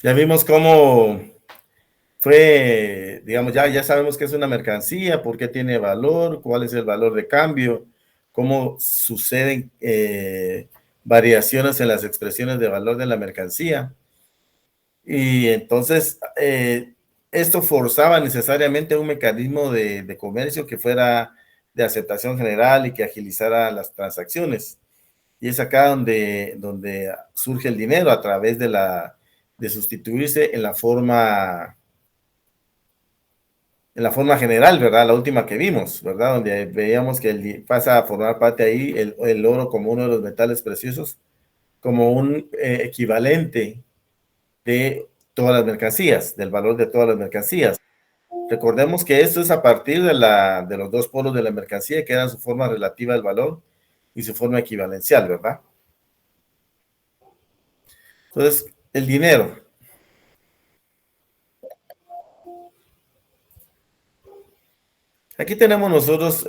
Ya vimos cómo fue, digamos, ya sabemos que es una mercancía, por qué tiene valor, cuál es el valor de cambio, cómo suceden variaciones en las expresiones de valor de la mercancía. Y entonces, esto forzaba necesariamente un mecanismo de comercio que fuera de aceptación general y que agilizara las transacciones. Y es acá donde surge el dinero a través de sustituirse en la forma general, ¿verdad? La última que vimos, ¿verdad? Donde veíamos que pasa a formar parte ahí el oro como uno de los metales preciosos, como un equivalente de todas las mercancías, del valor de todas las mercancías. Recordemos que esto es a partir de los dos polos de la mercancía, que eran su forma relativa del valor y su forma equivalencial, ¿verdad? Entonces, el dinero. Aquí tenemos nosotros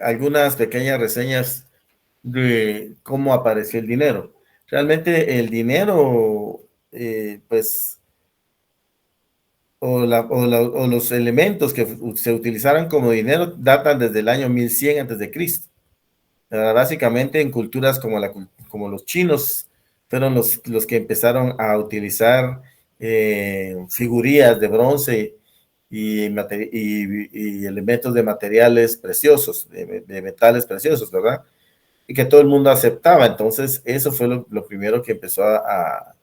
algunas pequeñas reseñas de cómo apareció el dinero. Realmente el dinero, pues, o los elementos que se utilizaron como dinero datan desde el año 1100 antes de Cristo. Básicamente en culturas como los chinos fueron los que empezaron a utilizar figurías de bronce y elementos de materiales preciosos, de metales preciosos, ¿verdad? Y que todo el mundo aceptaba. Entonces, eso fue lo primero que empezó a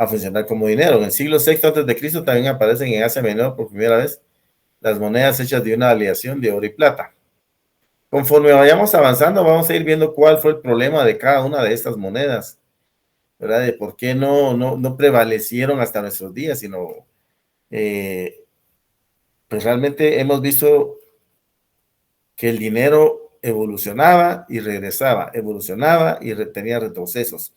funcionar como dinero. En el siglo VI antes de Cristo también aparecen en Asia Menor por primera vez las monedas hechas de una aleación de oro y plata. Conforme vayamos avanzando, vamos a ir viendo cuál fue el problema de cada una de estas monedas, ¿verdad? De por qué no prevalecieron hasta nuestros días, sino, eh, pues realmente hemos visto que el dinero evolucionaba y tenía retrocesos.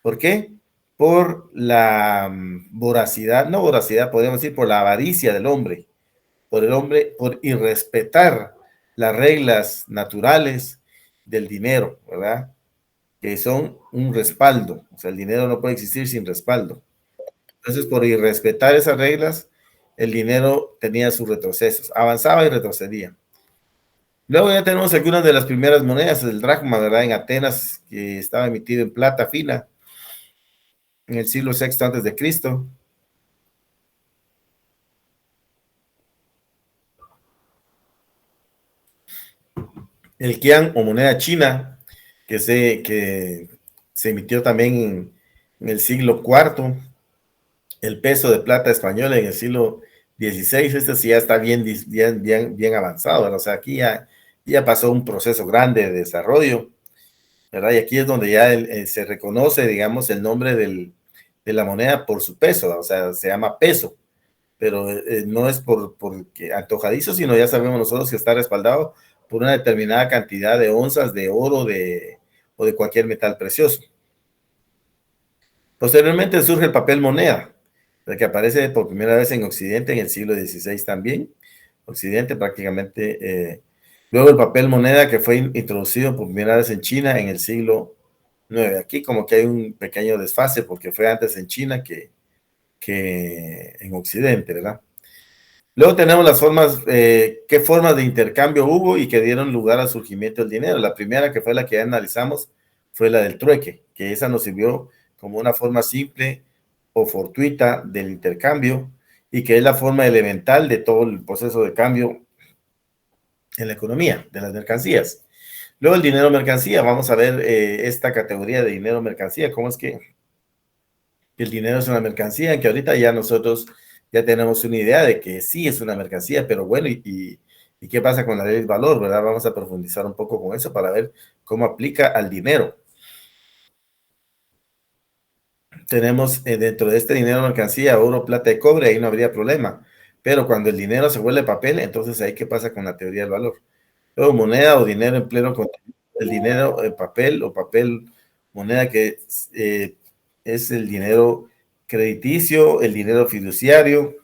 ¿Por qué? Por la voracidad, no voracidad, podríamos decir, por la avaricia del hombre, por irrespetar las reglas naturales del dinero, ¿verdad? Que son un respaldo, o sea, el dinero no puede existir sin respaldo. Entonces, por irrespetar esas reglas, el dinero tenía sus retrocesos, avanzaba y retrocedía. Luego ya tenemos algunas de las primeras monedas, el dracma, ¿verdad? En Atenas, que estaba emitido en plata fina en el siglo VI antes de Cristo. El qian o moneda china, que se emitió también en el siglo IV. El peso de plata español en el siglo XVI, este sí ya está bien avanzado, ¿verdad? O sea, aquí ya pasó un proceso grande de desarrollo, ¿verdad? Y aquí es donde ya se reconoce, digamos, el nombre de la moneda por su peso, ¿verdad? O sea, se llama peso, pero no es porque antojadizo, sino ya sabemos nosotros que está respaldado por una determinada cantidad de onzas de oro o de cualquier metal precioso. Posteriormente surge el papel moneda, el que aparece por primera vez en Occidente en el siglo XVI también. Occidente prácticamente. Luego el papel moneda que fue introducido por primera vez en China en el siglo IX. Aquí como que hay un pequeño desfase porque fue antes en China que en Occidente, ¿verdad? Luego tenemos las formas, qué formas de intercambio hubo y que dieron lugar al surgimiento del dinero. La primera, que fue la que ya analizamos, fue la del trueque, que esa nos sirvió como una forma simple o fortuita del intercambio y que es la forma elemental de todo el proceso de cambio en la economía, de las mercancías. Luego el dinero mercancía, vamos a ver esta categoría de dinero mercancía, cómo es que el dinero es una mercancía, en que ahorita ya nosotros ya tenemos una idea de que sí es una mercancía, pero bueno, ¿y qué pasa con la ley del valor, verdad? Vamos a profundizar un poco con eso para ver cómo aplica al dinero. Tenemos dentro de este dinero mercancía, oro, plata y cobre, ahí no habría problema. Pero cuando el dinero se vuelve papel, entonces ahí qué pasa con la teoría del valor. Luego moneda o dinero en pleno contenido, el dinero en papel o papel moneda que eh, es el dinero crediticio, el dinero fiduciario,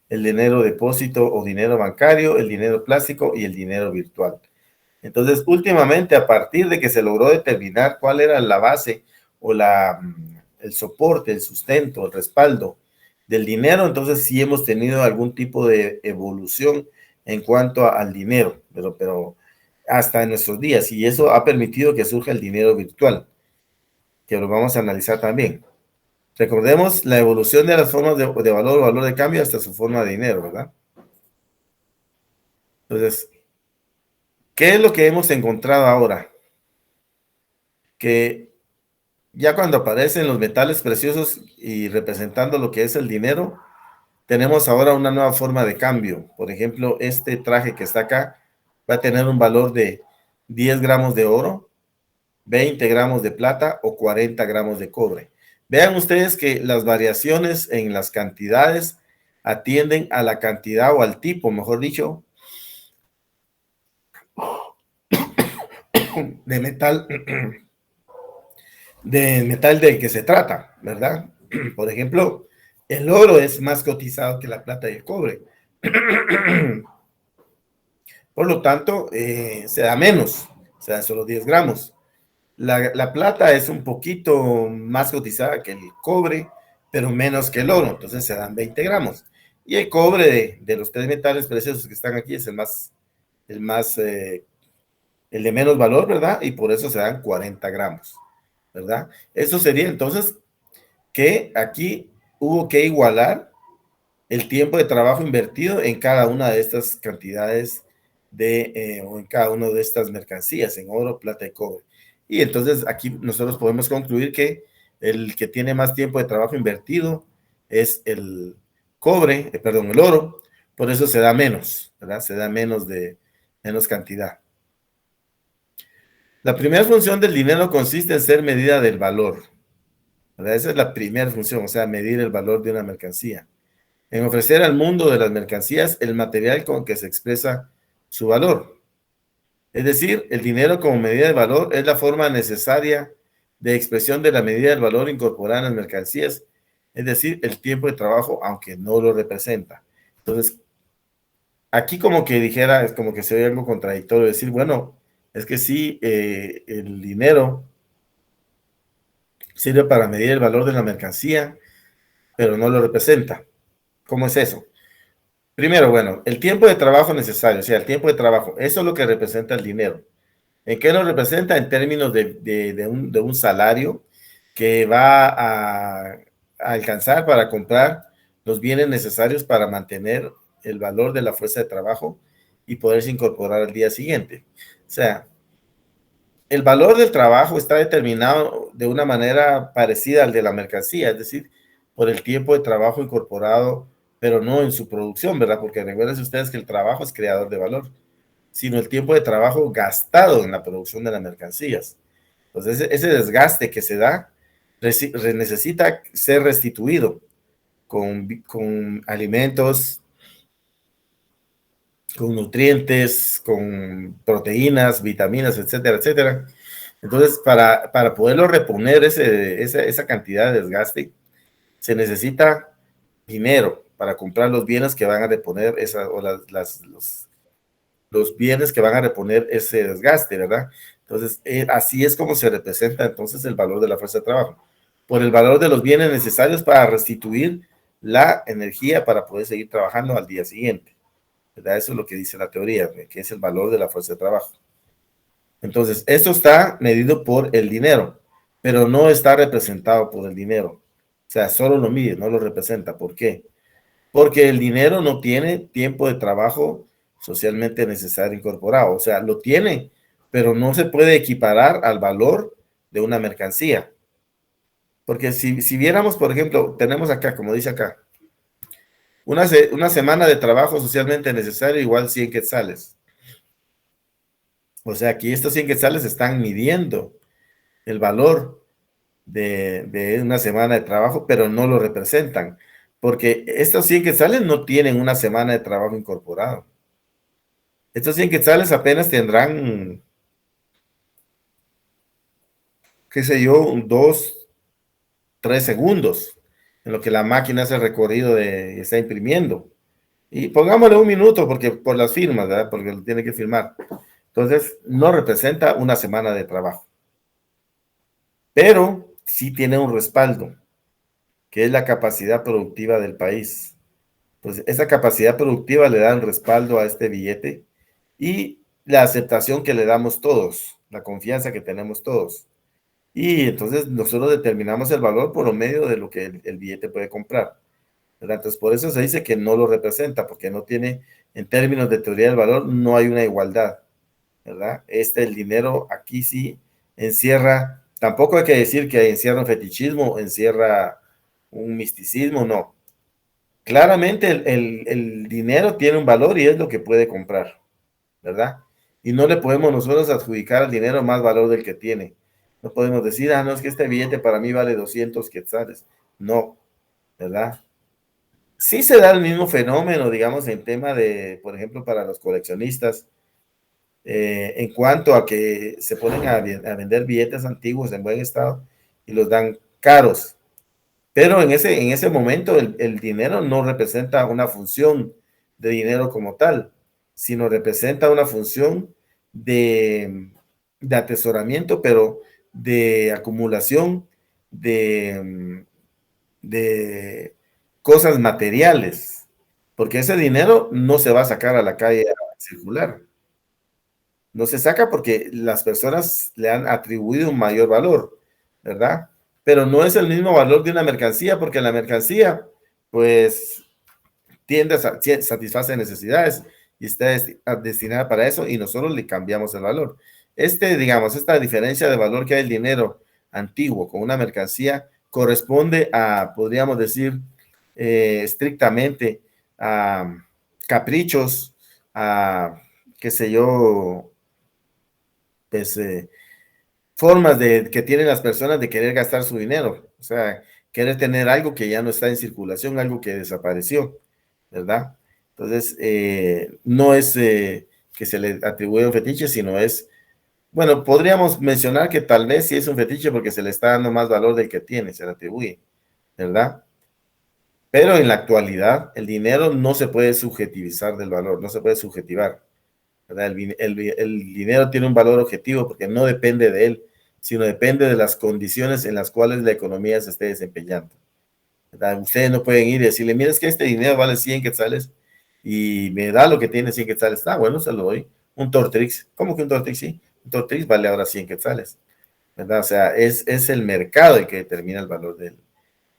el dinero depósito o dinero bancario, el dinero plástico y el dinero virtual. Entonces, últimamente, a partir de que se logró determinar cuál era la base o el soporte, el sustento, el respaldo del dinero, entonces sí hemos tenido algún tipo de evolución en cuanto al dinero, pero hasta en nuestros días, y eso ha permitido que surja el dinero virtual, que lo vamos a analizar también. Recordemos la evolución de las formas de valor o valor de cambio hasta su forma de dinero, ¿verdad? Entonces, ¿qué es lo que hemos encontrado ahora? Que ya cuando aparecen los metales preciosos y representando lo que es el dinero, tenemos ahora una nueva forma de cambio. Por ejemplo, este traje que está acá va a tener un valor de 10 gramos de oro, 20 gramos de plata o 40 gramos de cobre. Vean ustedes que las variaciones en las cantidades atienden a la cantidad o al tipo, mejor dicho, de metal, del que se trata, ¿verdad? Por ejemplo, el oro es más cotizado que la plata y el cobre. Por lo tanto, se da menos, se dan solo 10 gramos. La plata es un poquito más cotizada que el cobre, pero menos que el oro, entonces se dan 20 gramos. Y el cobre de los tres metales preciosos que están aquí es el de menos valor, ¿verdad? Y por eso se dan 40 gramos, ¿verdad? Eso sería entonces que aquí hubo que igualar el tiempo de trabajo invertido en cada una de estas cantidades o en cada una de estas mercancías, en oro, plata y cobre. Y entonces aquí nosotros podemos concluir que el que tiene más tiempo de trabajo invertido es el cobre, perdón, el oro, por eso se da menos, ¿verdad? Se da menos cantidad. La primera función del dinero consiste en ser medida del valor, ¿verdad? Esa es la primera función, o sea, medir el valor de una mercancía. En ofrecer al mundo de las mercancías el material con que se expresa su valor. Es decir, el dinero como medida de valor es la forma necesaria de expresión de la medida del valor incorporada en las mercancías, es decir, el tiempo de trabajo, aunque no lo representa. Entonces, aquí como que dijera, es como que se oye algo contradictorio, decir, bueno, es que sí, el dinero sirve para medir el valor de la mercancía, pero no lo representa. ¿Cómo es eso? Primero, bueno, el tiempo de trabajo necesario, o sea, el tiempo de trabajo, eso es lo que representa el dinero. ¿En qué lo representa? En términos de un salario que va a alcanzar para comprar los bienes necesarios para mantener el valor de la fuerza de trabajo y poderse incorporar al día siguiente. O sea, el valor del trabajo está determinado de una manera parecida al de la mercancía, es decir, por el tiempo de trabajo incorporado, pero no en su producción, ¿verdad? Porque recuerden ustedes que el trabajo es creador de valor, sino el tiempo de trabajo gastado en la producción de las mercancías. Entonces, ese desgaste que se da necesita ser restituido con alimentos, con nutrientes, con proteínas, vitaminas, etcétera, etcétera. Entonces, para poderlo reponer esa cantidad de desgaste, se necesita dinero para comprar los bienes que van a reponer los bienes que van a reponer ese desgaste, ¿verdad? Entonces, así es como se representa entonces el valor de la fuerza de trabajo, por el valor de los bienes necesarios para restituir la energía para poder seguir trabajando al día siguiente, ¿verdad? Eso es lo que dice la teoría, que es el valor de la fuerza de trabajo. Entonces, esto está medido por el dinero, pero no está representado por el dinero. O sea, solo lo mide, no lo representa. ¿Por qué? Porque el dinero no tiene tiempo de trabajo socialmente necesario incorporado. O sea, lo tiene, pero no se puede equiparar al valor de una mercancía. Porque si viéramos, por ejemplo, tenemos acá, como dice acá, una semana de trabajo socialmente necesario igual 100 quetzales. O sea, aquí estos 100 quetzales están midiendo el valor de una semana de trabajo, pero no lo representan, porque estos 100 quetzales no tienen una semana de trabajo incorporado. Estos 100 quetzales apenas tendrán, qué sé yo, 2, 3 segundos en lo que la máquina hace el recorrido y está imprimiendo. Y pongámosle un minuto porque por las firmas, ¿verdad? Porque lo tiene que firmar. Entonces, no representa una semana de trabajo, pero sí tiene un respaldo. que es la capacidad productiva del país. Entonces, esa capacidad productiva le da el respaldo a este billete y la aceptación que le damos todos, la confianza que tenemos todos. Y entonces nosotros determinamos el valor por lo medio de lo que el billete puede comprar, ¿verdad? Entonces, por eso se dice que no lo representa, porque no tiene, en términos de teoría del valor, no hay una igualdad, ¿verdad? El dinero aquí sí encierra, tampoco hay que decir que encierra un fetichismo, encierra un misticismo, no. Claramente el dinero tiene un valor y es lo que puede comprar, ¿verdad? Y no le podemos nosotros adjudicar al dinero más valor del que tiene. No podemos decir, no, es que este billete para mí vale 200 quetzales. No, ¿verdad? Sí se da el mismo fenómeno, digamos, en tema de, por ejemplo, para los coleccionistas, en cuanto a que se ponen a vender billetes antiguos en buen estado y los dan caros. Pero en ese momento el dinero no representa una función de dinero como tal, sino representa una función de, de atesoramiento, pero de acumulación de, de cosas materiales, porque ese dinero no se va a sacar a la calle a circular. No se saca porque las personas le han atribuido un mayor valor, ¿verdad? Pero no es el mismo valor de una mercancía, porque la mercancía, pues, tiende a satisfacer necesidades y está destinada para eso y nosotros le cambiamos el valor. Digamos, esta diferencia de valor que hay el dinero antiguo con una mercancía corresponde a, podríamos decir, estrictamente a caprichos, a, qué sé yo, pues, formas que tienen las personas de querer gastar su dinero, o sea, querer tener algo que ya no está en circulación, algo que desapareció, ¿verdad? Entonces, no es que se le atribuye un fetiche, sino es, bueno, podríamos mencionar que tal vez sí es un fetiche porque se le está dando más valor del que tiene, se le atribuye, ¿verdad? Pero en la actualidad, el dinero no se puede subjetivizar del valor, no se puede subjetivar. ¿Verdad? El dinero tiene un valor objetivo porque no depende de él, sino depende de las condiciones en las cuales la economía se esté desempeñando. ¿Verdad? Ustedes no pueden ir y decirle, mira, es que este dinero vale 100 quetzales y me da lo que tiene 100 quetzales. Ah, bueno, se lo doy. Un Tortrix. ¿Cómo que un Tortrix? Sí, un Tortrix vale ahora 100 quetzales. ¿Verdad? O sea, es el mercado el que determina el valor de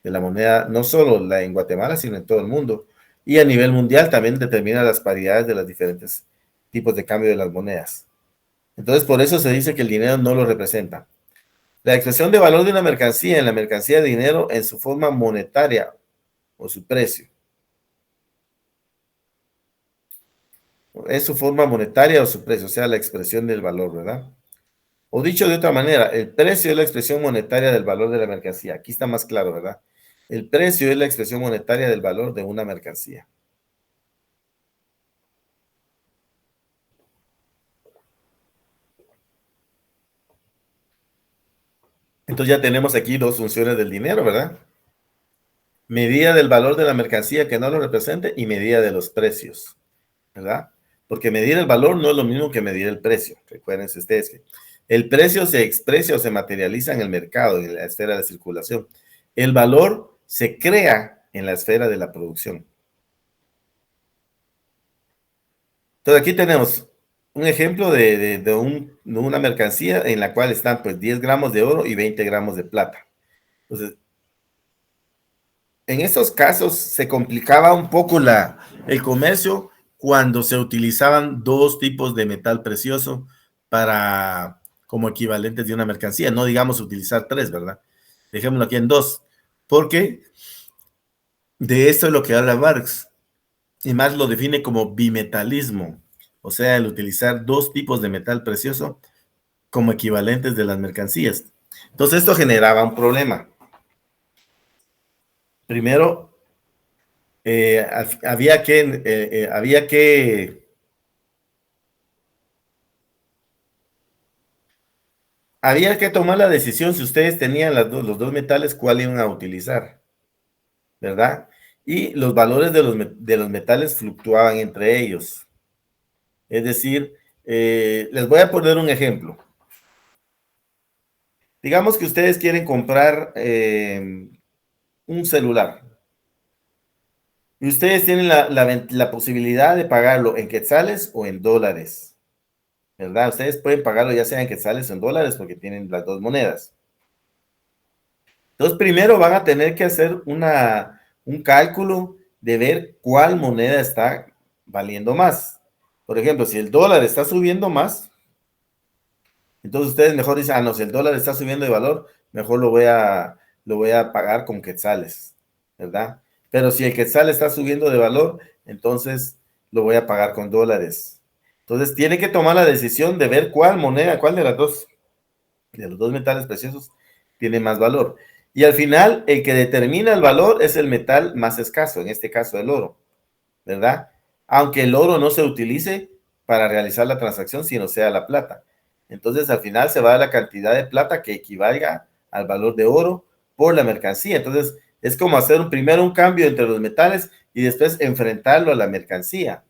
la moneda, no solo la en Guatemala, sino en todo el mundo. Y a nivel mundial también determina las paridades de los diferentes tipos de cambio de las monedas. Entonces, por eso se dice que el dinero no lo representa. La expresión de valor de una mercancía en la mercancía de dinero en su forma monetaria o su precio. Es su forma monetaria o su precio, o sea, la expresión del valor, ¿verdad? O dicho de otra manera, el precio es la expresión monetaria del valor de la mercancía. Aquí está más claro, ¿verdad? El precio es la expresión monetaria del valor de una mercancía. Entonces ya tenemos aquí dos funciones del dinero, ¿verdad? Medida del valor de la mercancía que no lo represente y medida de los precios, ¿verdad? Porque medir el valor no es lo mismo que medir el precio. Recuérdense ustedes que el precio se expresa o se materializa en el mercado, en la esfera de circulación. El valor se crea en la esfera de la producción. Entonces aquí tenemos un ejemplo de una mercancía en la cual están pues 10 gramos de oro y 20 gramos de plata. Entonces, en estos casos se complicaba un poco el comercio cuando se utilizaban dos tipos de metal precioso para como equivalentes de una mercancía. No digamos utilizar tres, ¿verdad? Dejémoslo aquí en dos, porque de esto es lo que habla Marx. Y Marx lo define como bimetalismo, o sea, el utilizar dos tipos de metal precioso como equivalentes de las mercancías. Entonces esto generaba un problema. Primero, había que tomar la decisión si ustedes tenían los dos metales, cuál iban a utilizar, ¿verdad? Y los valores de los metales fluctuaban entre ellos. Es decir, les voy a poner un ejemplo. Digamos que ustedes quieren comprar un celular y ustedes tienen la posibilidad de pagarlo en quetzales o en dólares, ¿verdad? Ustedes pueden pagarlo ya sea en quetzales o en dólares porque tienen las dos monedas. Entonces, primero van a tener que hacer un cálculo de ver cuál moneda está valiendo más. Por ejemplo, si el dólar está subiendo más, entonces ustedes mejor dicen, ah, no, si el dólar está subiendo de valor, mejor lo voy a pagar con quetzales, ¿verdad? Pero si el quetzal está subiendo de valor, entonces lo voy a pagar con dólares. Entonces tiene que tomar la decisión de ver cuál moneda, cuál de los dos metales preciosos tiene más valor. Y al final, el que determina el valor es el metal más escaso, en este caso el oro, ¿verdad? Aunque el oro no se utilice para realizar la transacción, sino sea la plata. Entonces, al final se va a la cantidad de plata que equivalga al valor de oro por la mercancía. Entonces, es como hacer primero un cambio entre los metales y después enfrentarlo a la mercancía,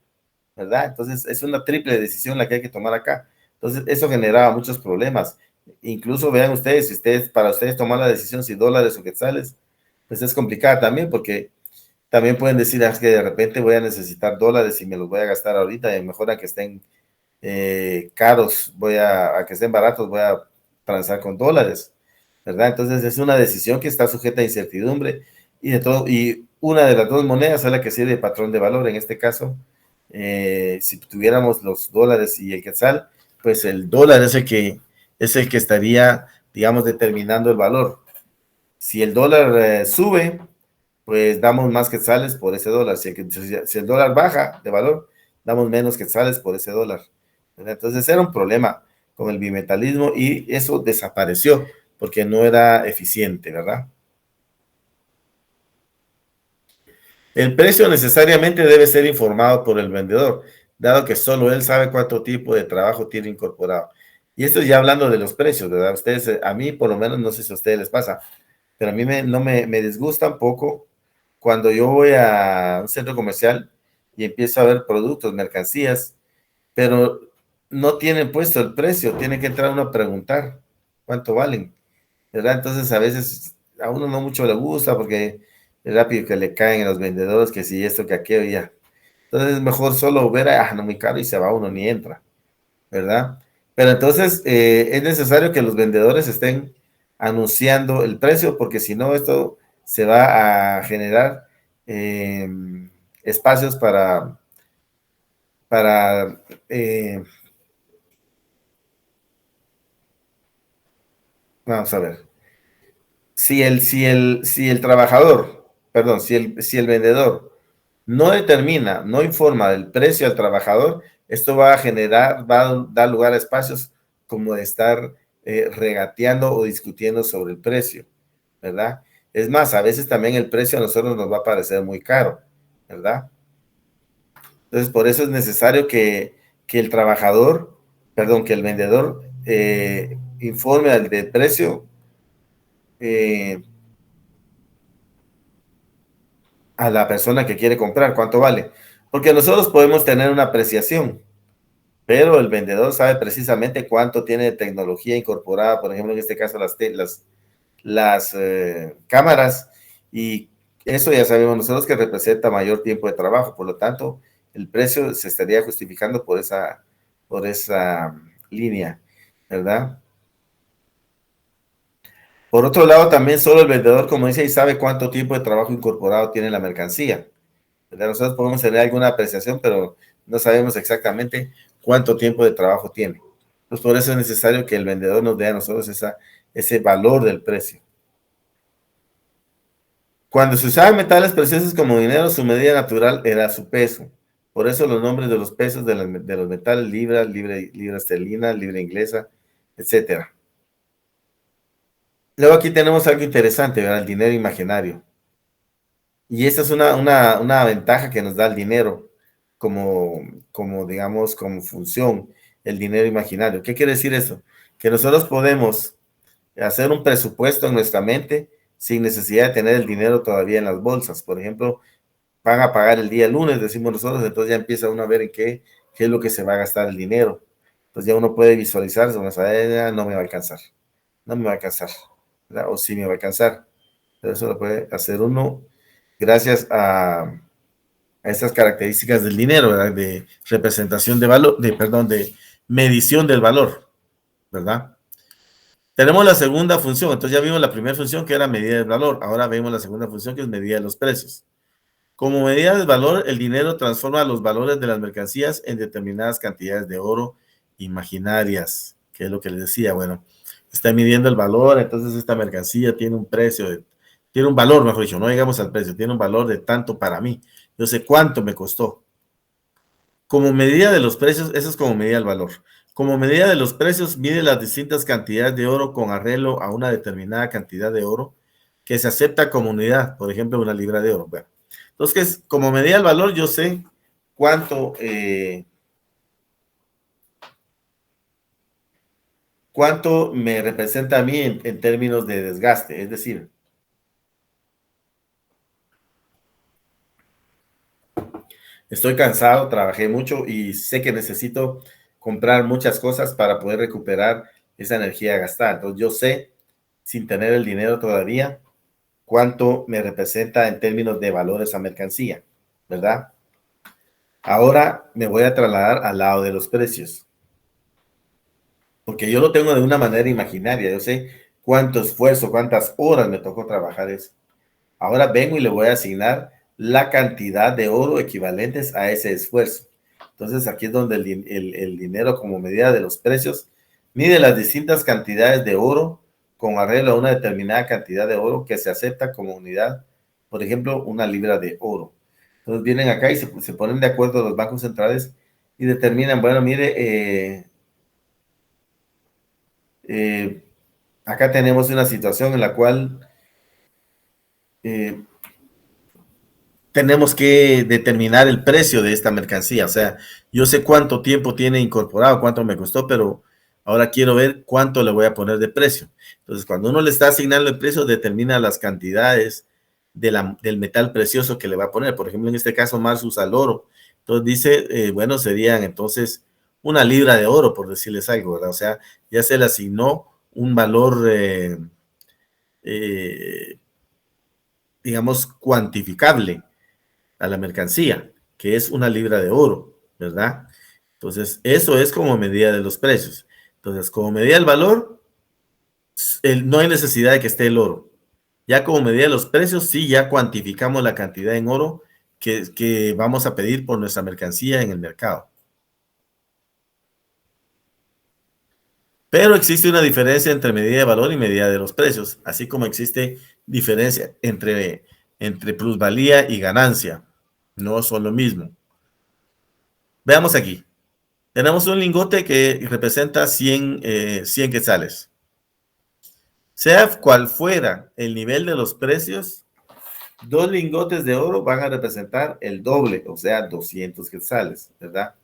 ¿verdad? Entonces, es una triple decisión la que hay que tomar acá. Entonces, eso generaba muchos problemas. Incluso vean ustedes, si para ustedes tomar la decisión si dólares o quetzales, pues es complicada también porque también pueden decir, ah, es que de repente voy a necesitar dólares y me los voy a gastar ahorita, y mejor a que estén caros, a que estén baratos, voy a transar con dólares, ¿verdad? Entonces es una decisión que está sujeta a incertidumbre y una de las dos monedas es la que sirve de patrón de valor. En este caso, si tuviéramos los dólares y el quetzal, pues el dólar es el que estaría, digamos, determinando el valor. Si el dólar sube, pues damos más quetzales por ese dólar. Si el dólar baja de valor, damos menos quetzales por ese dólar. Entonces era un problema con el bimetalismo y eso desapareció porque no era eficiente, ¿verdad? El precio necesariamente debe ser informado por el vendedor, dado que solo él sabe cuánto tipo de trabajo tiene incorporado. Y esto ya hablando de los precios, ¿verdad? Ustedes, a mí por lo menos, no sé si a ustedes les pasa, pero a mí no me disgusta un poco cuando yo voy a un centro comercial y empiezo a ver productos, mercancías, pero no tienen puesto el precio, tiene que entrar uno a preguntar cuánto valen, ¿verdad? Entonces a veces a uno no mucho le gusta porque es rápido que le caen a los vendedores que si esto, que aquello, ya. Entonces es mejor solo ver, ah, no, muy caro y se va uno ni entra, ¿verdad? Pero entonces es necesario que los vendedores estén anunciando el precio porque si no esto se va a generar eh, espacios para vamos a ver, si el trabajador, perdón, si el vendedor no determina, no informa del precio al trabajador, esto va a dar lugar a espacios como de estar regateando o discutiendo sobre el precio, ¿verdad? Es más, a veces también el precio a nosotros nos va a parecer muy caro, ¿verdad? Entonces, por eso es necesario que el trabajador, perdón, que el vendedor informe del precio eh, a la persona que quiere comprar, cuánto vale. Porque nosotros podemos tener una apreciación, pero el vendedor sabe precisamente cuánto tiene de tecnología incorporada, por ejemplo, en este caso las cámaras, y eso ya sabemos nosotros que representa mayor tiempo de trabajo, por lo tanto, el precio se estaría justificando por esa línea, ¿verdad? Por otro lado, también solo el vendedor, como dice, y sabe cuánto tiempo de trabajo incorporado tiene la mercancía, ¿verdad? Nosotros podemos tener alguna apreciación, pero no sabemos exactamente cuánto tiempo de trabajo tiene. Pues por eso es necesario que el vendedor nos dé a nosotros ese valor del precio. Cuando se usaban metales preciosos como dinero, su medida natural era su peso. Por eso los nombres de los pesos de los metales, libra esterlina, libra inglesa, etcétera. Luego aquí tenemos algo interesante, ¿verdad? El dinero imaginario. Y esa es una ventaja que nos da el dinero como, digamos, como función, el dinero imaginario. ¿Qué quiere decir eso? Que nosotros podemos hacer un presupuesto en nuestra mente sin necesidad de tener el dinero todavía en las bolsas. Por ejemplo, van a pagar el día lunes, decimos nosotros, entonces ya empieza uno a ver en qué es lo que se va a gastar el dinero. Entonces ya uno puede visualizarse, uno sabe, no me va a alcanzar, no me va a alcanzar, ¿verdad? O sí me va a alcanzar. Eso lo puede hacer uno gracias a estas características del dinero, ¿verdad? De representación de valor, perdón, de medición del valor, ¿verdad? Tenemos la segunda función, entonces ya vimos la primera función que era medida del valor, ahora vemos la segunda función que es medida de los precios. Como medida del valor, el dinero transforma los valores de las mercancías en determinadas cantidades de oro imaginarias, que es lo que les decía, bueno, está midiendo el valor, entonces esta mercancía tiene un precio, tiene un valor, mejor dicho, no digamos al precio, tiene un valor de tanto para mí, yo sé cuánto me costó. Como medida de los precios, eso es como medida del valor. Como medida de los precios, mide las distintas cantidades de oro con arreglo a una determinada cantidad de oro que se acepta como unidad, por ejemplo, una libra de oro. Bueno, entonces, como medida del valor, yo sé cuánto, cuánto me representa a mí en términos de desgaste. Es decir, estoy cansado, trabajé mucho y sé que necesito comprar muchas cosas para poder recuperar esa energía gastada. Entonces, yo sé, sin tener el dinero todavía, cuánto me representa en términos de valor esa mercancía, ¿verdad? Ahora me voy a trasladar al lado de los precios, porque yo lo tengo de una manera imaginaria, yo sé cuánto esfuerzo, cuántas horas me tocó trabajar eso. Ahora vengo y le voy a asignar la cantidad de oro equivalentes a ese esfuerzo. Entonces aquí es donde el dinero como medida de los precios mide las distintas cantidades de oro con arreglo a una determinada cantidad de oro que se acepta como unidad, por ejemplo, una libra de oro. Entonces vienen acá y se ponen de acuerdo los bancos centrales y determinan, bueno, mire, eh, acá tenemos una situación en la cual eh, tenemos que determinar el precio de esta mercancía. O sea, yo sé cuánto tiempo tiene incorporado, cuánto me costó, pero ahora quiero ver cuánto le voy a poner de precio. Entonces, cuando uno le está asignando el precio, determina las cantidades del metal precioso que le va a poner. Por ejemplo, en este caso, Mars usa el oro. Entonces dice, bueno, serían entonces una libra de oro, por decirles algo, ¿verdad? O sea, ya se le asignó un valor, eh, digamos, cuantificable a la mercancía, que es una libra de oro, ¿verdad? Entonces, eso es como medida de los precios. Entonces, como medida del valor, no hay necesidad de que esté el oro. Ya como medida de los precios, sí, ya cuantificamos la cantidad en oro que vamos a pedir por nuestra mercancía en el mercado. Pero existe una diferencia entre medida de valor y medida de los precios, así como existe diferencia entre plusvalía y ganancia. No son lo mismo. Veamos aquí. Tenemos un lingote que representa 100 quetzales. Sea cual fuera el nivel de los precios, dos lingotes de oro van a representar el doble, o sea, 200 quetzales, ¿verdad?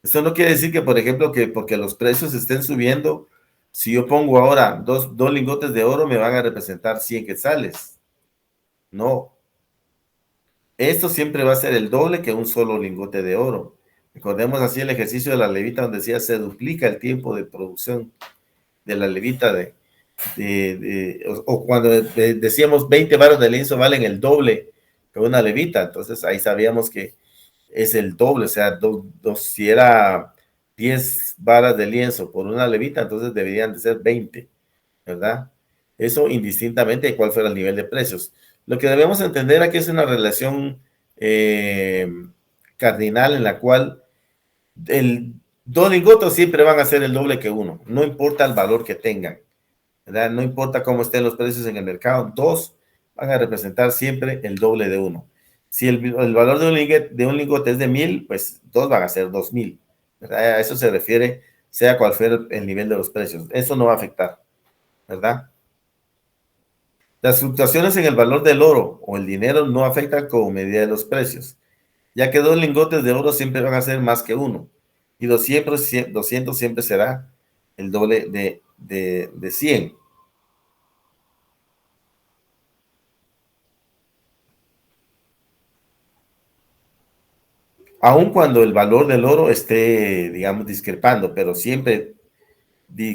Esto no quiere decir que, por ejemplo, que porque los precios estén subiendo, si yo pongo ahora dos lingotes de oro, me van a representar 100 quetzales. No, esto siempre va a ser el doble que un solo lingote de oro. Recordemos así el ejercicio de la levita donde decía se duplica el tiempo de producción de la levita o cuando decíamos 20 varas de lienzo valen el doble que una levita, entonces ahí sabíamos que es el doble, o sea, si era 10 varas de lienzo por una levita, entonces deberían de ser 20, ¿verdad? Eso indistintamente de cuál fuera el nivel de precios. Lo que debemos entender aquí es una relación eh, cardinal en la cual el dos lingotes siempre van a ser el doble que uno, no importa el valor que tengan, ¿verdad? No importa cómo estén los precios en el mercado, dos van a representar siempre el doble de uno. Si el valor de un lingote es de 1000, pues dos van a ser 2000, ¿verdad? A eso se refiere, sea cual fuera el nivel de los precios. Eso no va a afectar, ¿verdad? Las fluctuaciones en el valor del oro o el dinero no afectan como medida de los precios, ya que dos lingotes de oro siempre van a ser más que uno, y 200 siempre será el doble de 100. Aun cuando el valor del oro esté, digamos, discrepando, pero siempre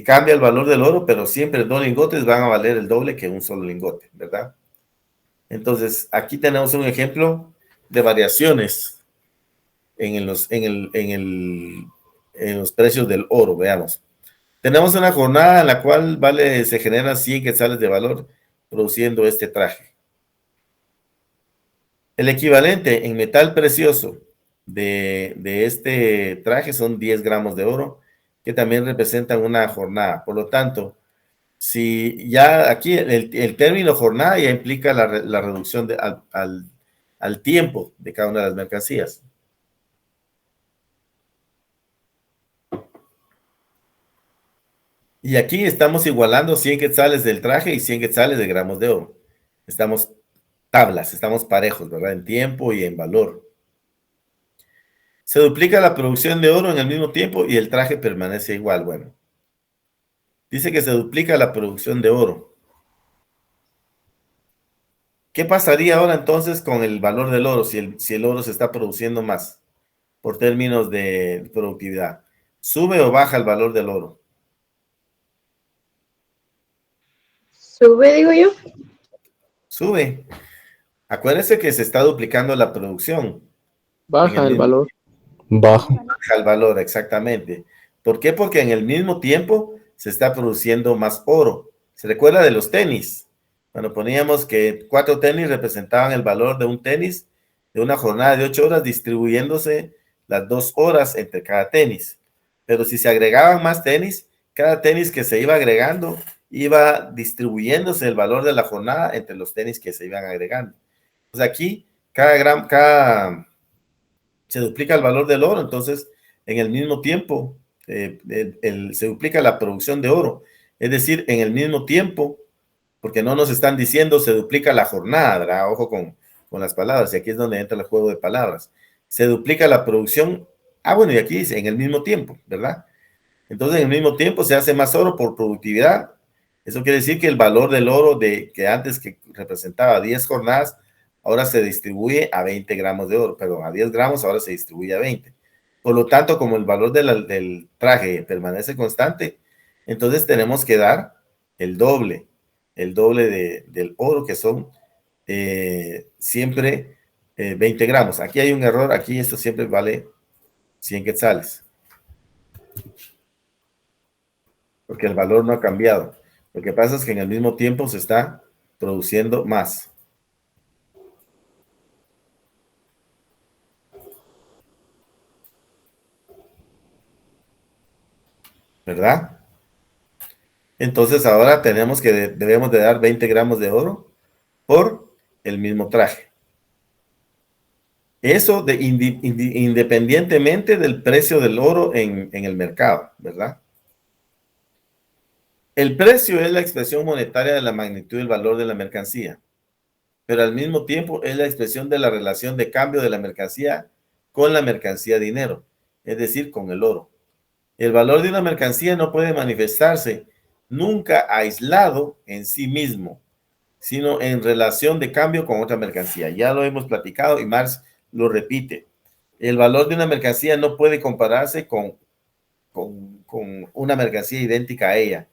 cambia el valor del oro, pero siempre dos lingotes van a valer el doble que un solo lingote, ¿verdad? Entonces, aquí tenemos un ejemplo de variaciones en los precios del oro, veamos. Tenemos una jornada en la cual se generan 100 quetzales de valor produciendo este traje. El equivalente en metal precioso de este traje son 10 gramos de oro, que también representan una jornada. Por lo tanto, si ya aquí el término jornada ya implica la reducción al tiempo de cada una de las mercancías. Y aquí estamos igualando 100 quetzales del traje y 100 quetzales de gramos de oro. Estamos tablas, estamos parejos, ¿verdad? En tiempo y en valor. Se duplica la producción de oro en el mismo tiempo y el traje permanece igual. Bueno, dice que se duplica la producción de oro. ¿Qué pasaría ahora entonces con el valor del oro si el oro se está produciendo más por términos de productividad? ¿Sube o baja el valor del oro? Sube, digo yo. Sube. Acuérdense que se está duplicando la producción. Baja el valor. Baja. Baja el valor, exactamente. ¿Por qué? Porque en el mismo tiempo se está produciendo más oro. ¿Se recuerda de los tenis? Cuando poníamos que 4 tenis representaban el valor de un tenis de una jornada de 8 horas distribuyéndose las 2 horas entre cada tenis. Pero si se agregaban más tenis, cada tenis que se iba agregando iba distribuyéndose el valor de la jornada entre los tenis que se iban agregando. Pues aquí se duplica el valor del oro, entonces en el mismo tiempo se duplica la producción de oro. Es decir, en el mismo tiempo, porque no nos están diciendo se duplica la jornada, ¿verdad? Ojo con las palabras, y aquí es donde entra el juego de palabras. Se duplica la producción, bueno, y aquí dice en el mismo tiempo, ¿verdad? Entonces en el mismo tiempo se hace más oro por productividad. Eso quiere decir que el valor del oro que antes que representaba 10 jornadas, ahora se distribuye a 20 gramos de oro, perdón, a 10 gramos ahora se distribuye a 20. Por lo tanto, como el valor del traje permanece constante, entonces tenemos que dar el doble del oro, que son siempre 20 gramos. Aquí hay un error, aquí esto siempre vale 100 quetzales. Porque el valor no ha cambiado. Lo que pasa es que en el mismo tiempo se está produciendo más. ¿Verdad? Entonces ahora debemos de dar 20 gramos de oro por el mismo traje. Eso independientemente del precio del oro en el mercado, ¿verdad? El precio es la expresión monetaria de la magnitud del valor de la mercancía, pero al mismo tiempo es la expresión de la relación de cambio de la mercancía con la mercancía dinero, es decir, con el oro. El valor de una mercancía no puede manifestarse nunca aislado en sí mismo, sino en relación de cambio con otra mercancía. Ya lo hemos platicado y Marx lo repite. El valor de una mercancía no puede compararse con una mercancía idéntica a ella.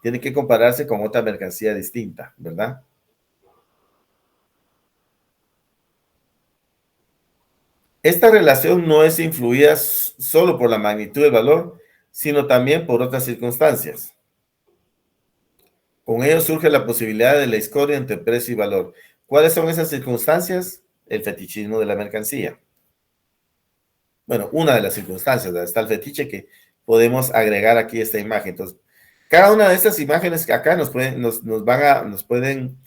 Tiene que compararse con otra mercancía distinta, ¿verdad? Esta relación no es influida solo por la magnitud del valor, sino también por otras circunstancias. Con ello surge la posibilidad de la discordia entre precio y valor. ¿Cuáles son esas circunstancias? El fetichismo de la mercancía. Bueno, una de las circunstancias, está el fetiche que podemos agregar aquí a esta imagen. Entonces, cada una de estas imágenes que acá nos pueden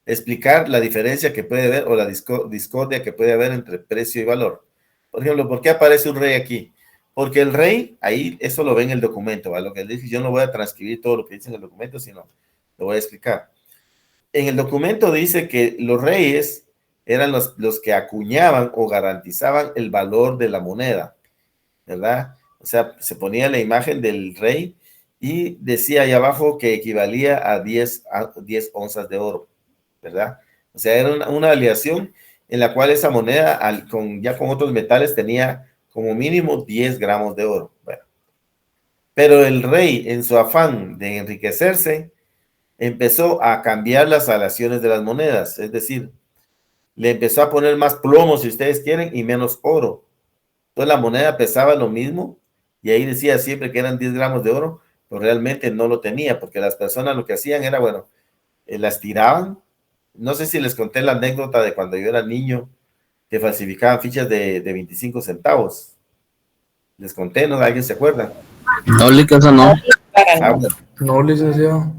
explicar la diferencia que puede haber o la discordia que puede haber entre precio y valor. Por ejemplo, ¿por qué aparece un rey aquí? Porque el rey, ahí, eso lo ve en el documento, ¿vale? Lo que dije, yo no voy a transcribir todo lo que dice en el documento, sino lo voy a explicar. En el documento dice que los reyes eran los que acuñaban o garantizaban el valor de la moneda, ¿verdad? O sea, se ponía la imagen del rey y decía ahí abajo que equivalía a 10 onzas de oro, ¿verdad? O sea, era una aleación en la cual esa moneda, ya con otros metales, tenía como mínimo 10 gramos de oro. Bueno, pero el rey, en su afán de enriquecerse, empezó a cambiar las aleaciones de las monedas, es decir, le empezó a poner más plomo, si ustedes quieren, y menos oro. Entonces la moneda pesaba lo mismo, y ahí decía siempre que eran 10 gramos de oro, pero realmente no lo tenía, porque las personas lo que hacían era, bueno, las tiraban. No sé si les conté la anécdota de cuando yo era niño, que falsificaban fichas de 25 centavos. Les conté, ¿no? ¿Alguien se acuerda? No, eso no. Ah, bueno. No, licenciado.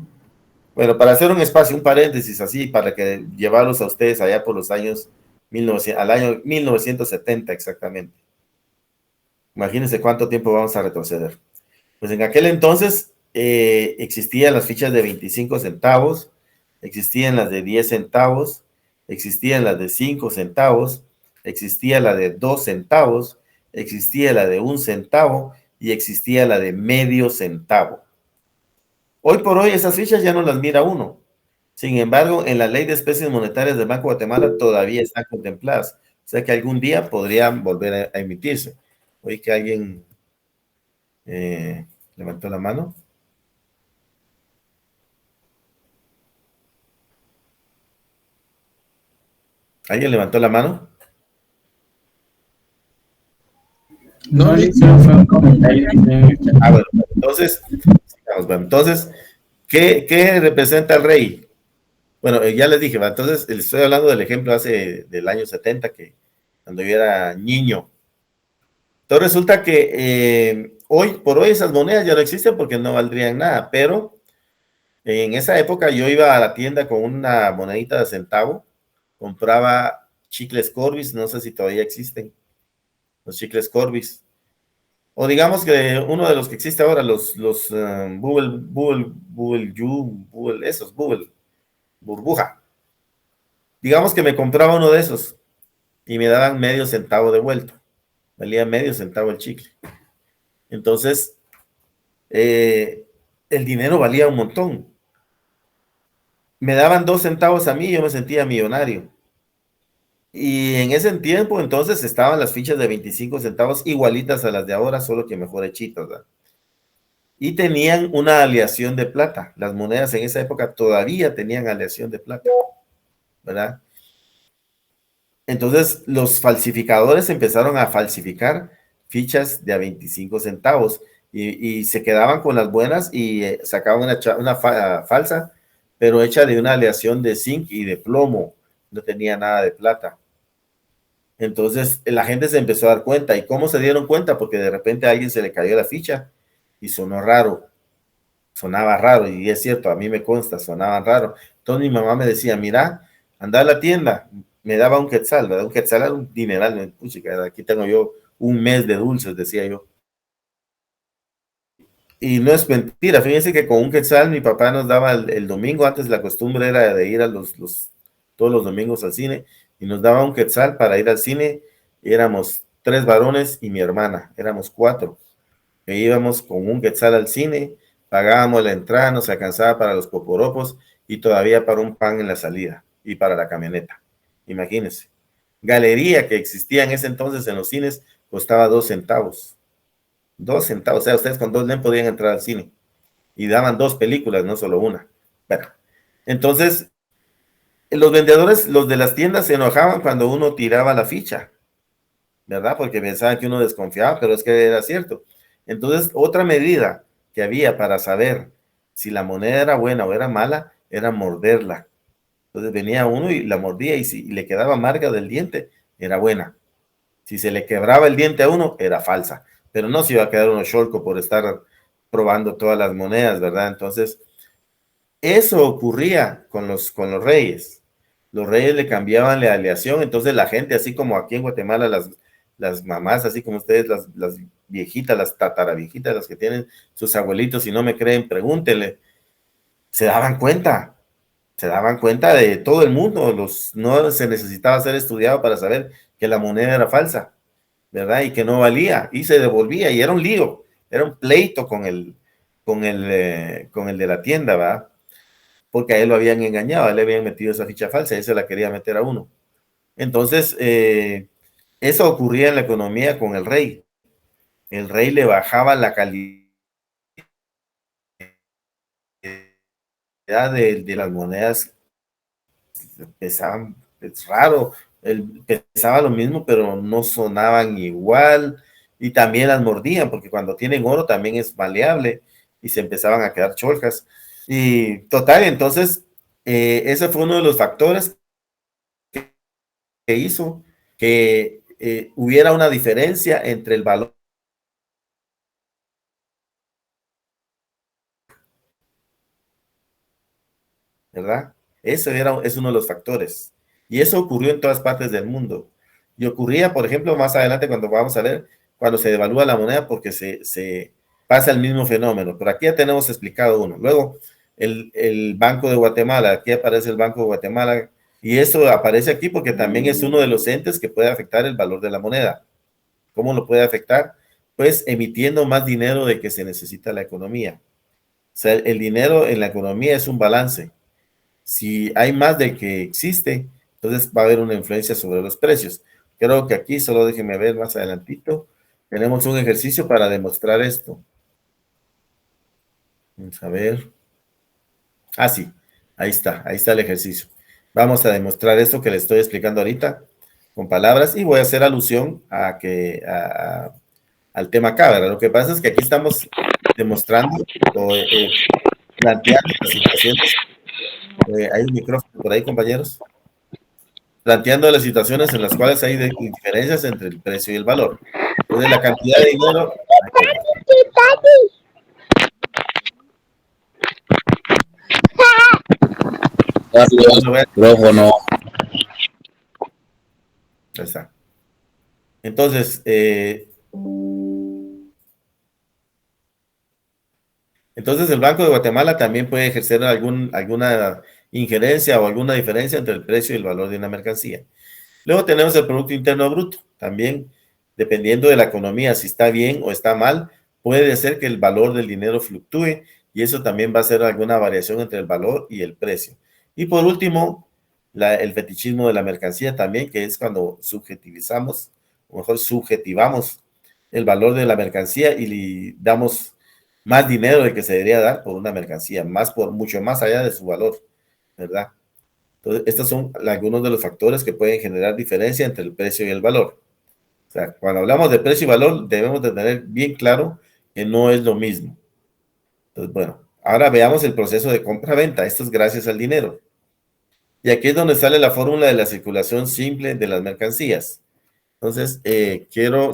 Bueno, para hacer un espacio, un paréntesis así, para que llevarlos a ustedes allá por los años 1900, al año 1970 exactamente. Imagínense cuánto tiempo vamos a retroceder. Pues en aquel entonces existían las fichas de 25 centavos, existían las de 10 centavos, existían las de 5 centavos, existía la de 2 centavos, existía la de 1 centavo y existía la de medio centavo. Hoy por hoy esas fichas ya no las mira uno. Sin embargo, en la ley de especies monetarias del Banco de Guatemala todavía están contempladas. O sea que algún día podrían volver a emitirse. Oí que alguien levantó la mano. ¿Alguien levantó la mano? No, fue un comentario. Bueno, entonces, ¿qué representa el rey? Bueno, ya les dije, entonces les estoy hablando del ejemplo del año 70, que cuando yo era niño. Entonces resulta que hoy por hoy esas monedas ya no existen porque no valdrían nada, pero en esa época yo iba a la tienda con una monedita de centavo, compraba chicles Corbis, no sé si todavía existen, los chicles Corbis. O digamos que uno de los que existe ahora, los Bubble, burbuja. Digamos que me compraba uno de esos y me daban medio centavo de vuelto. Valía medio centavo el chicle. Entonces, el dinero valía un montón. Me daban 2 centavos a mí y yo me sentía millonario. Y en ese tiempo, entonces, estaban las fichas de 25 centavos igualitas a las de ahora, solo que mejor hechitas, ¿verdad? Y tenían una aleación de plata. Las monedas en esa época todavía tenían aleación de plata, ¿verdad? Entonces, los falsificadores empezaron a falsificar fichas de a 25 centavos y se quedaban con las buenas y sacaban una falsa, pero hecha de una aleación de zinc y de plomo. No tenía nada de plata. Entonces, la gente se empezó a dar cuenta. ¿Y cómo se dieron cuenta? Porque de repente a alguien se le cayó la ficha y sonó raro. Sonaba raro, y es cierto, a mí me consta, sonaban raro. Entonces mi mamá me decía, mira, anda a la tienda, me daba un quetzal, ¿verdad? Un quetzal era un dineral, puchica, aquí tengo yo un mes de dulces, decía yo. Y no es mentira, fíjense que con un quetzal mi papá nos daba el domingo, antes la costumbre era de ir a todos los domingos al cine, y nos daba un quetzal para ir al cine, y éramos 3 varones y mi hermana, éramos 4, e íbamos con un quetzal al cine, pagábamos la entrada, nos alcanzaba para los poporopos y todavía para un pan en la salida y para la camioneta. Imagínense. Galería que existía en ese entonces en los cines costaba 2 centavos. 2 centavos. O sea, ustedes con 2 len podían entrar al cine y daban 2 películas, no solo una. Bueno, entonces, los vendedores, los de las tiendas se enojaban cuando uno tiraba la ficha, ¿verdad? Porque pensaban que uno desconfiaba, pero es que era cierto. Entonces, otra medida que había para saber si la moneda era buena o era mala, era morderla. Entonces venía uno y la mordía y si le quedaba marca del diente, era buena. Si se le quebraba el diente a uno, era falsa. Pero no se iba a quedar uno sholco por estar probando todas las monedas, ¿verdad? Entonces, eso ocurría con los reyes. Los reyes le cambiaban la aleación, entonces la gente, así como aquí en Guatemala, las mamás, así como ustedes, las viejitas, las tataraviejitas, las que tienen sus abuelitos, si no me creen, pregúntenle, se daban cuenta de todo el mundo, no se necesitaba ser estudiado para saber que la moneda era falsa, ¿verdad? Y que no valía, y se devolvía, y era un lío, era un pleito con el de la tienda, ¿verdad? Porque a él lo habían engañado, a él le habían metido esa ficha falsa, y él se la quería meter a uno. Entonces, eso ocurría en la economía con el rey. El rey le bajaba la calidad, de las monedas pesaban, es raro, pesaba lo mismo, pero no sonaban igual, y también las mordían, porque cuando tienen oro también es maleable, y se empezaban a quedar cholcas. Y total, entonces, ese fue uno de los factores que hizo que hubiera una diferencia entre el valor, ¿verdad? Es uno de los factores. Y eso ocurrió en todas partes del mundo. Y ocurría, por ejemplo, más adelante cuando vamos a ver, cuando se devalúa la moneda porque se pasa el mismo fenómeno. Pero aquí ya tenemos explicado uno. Luego, el Banco de Guatemala, aquí aparece el Banco de Guatemala, y eso aparece aquí porque también es uno de los entes que puede afectar el valor de la moneda. ¿Cómo lo puede afectar? Pues emitiendo más dinero de que se necesita la economía. O sea, el dinero en la economía es un balance. Si hay más del que existe, entonces va a haber una influencia sobre los precios. Creo que aquí, solo déjenme ver más adelantito, tenemos un ejercicio para demostrar esto. Vamos a ver. Ah, sí, ahí está el ejercicio. Vamos a demostrar esto que les estoy explicando ahorita con palabras y voy a hacer alusión al tema acá, ¿verdad? Lo que pasa es que aquí estamos demostrando o planteando las situaciones. ¿Hay un micrófono por ahí, compañeros? Planteando las situaciones en las cuales hay diferencias entre el precio y el valor. Entonces, la cantidad de dinero... Micrófono. Ahí está. Entonces, el Banco de Guatemala también puede ejercer alguna injerencia o alguna diferencia entre el precio y el valor de una mercancía. Luego tenemos el Producto Interno Bruto. También, dependiendo de la economía, si está bien o está mal, puede ser que el valor del dinero fluctúe y eso también va a ser alguna variación entre el valor y el precio. Y por último, el fetichismo de la mercancía también, que es cuando subjetivizamos, o mejor subjetivamos el valor de la mercancía y le damos más dinero del que se debería dar por una mercancía, mucho más allá de su valor, ¿verdad? Entonces, estos son algunos de los factores que pueden generar diferencia entre el precio y el valor. O sea, cuando hablamos de precio y valor, debemos de tener bien claro que no es lo mismo. Entonces, bueno, ahora veamos el proceso de compra-venta. Esto es gracias al dinero. Y aquí es donde sale la fórmula de la circulación simple de las mercancías. Entonces,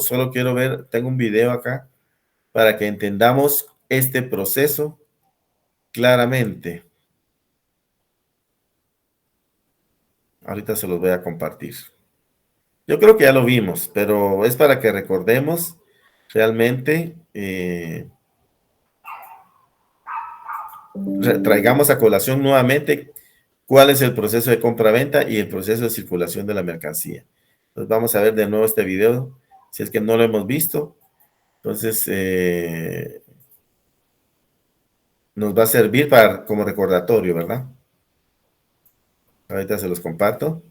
solo quiero ver, tengo un video acá para que entendamos este proceso claramente. Ahorita se los voy a compartir. Yo creo que ya lo vimos, pero es para que recordemos realmente, traigamos a colación nuevamente cuál es el proceso de compra-venta y el proceso de circulación de la mercancía. Entonces vamos a ver de nuevo este video, si es que no lo hemos visto. Entonces, nos va a servir como recordatorio, ¿verdad? Ahorita se los comparto.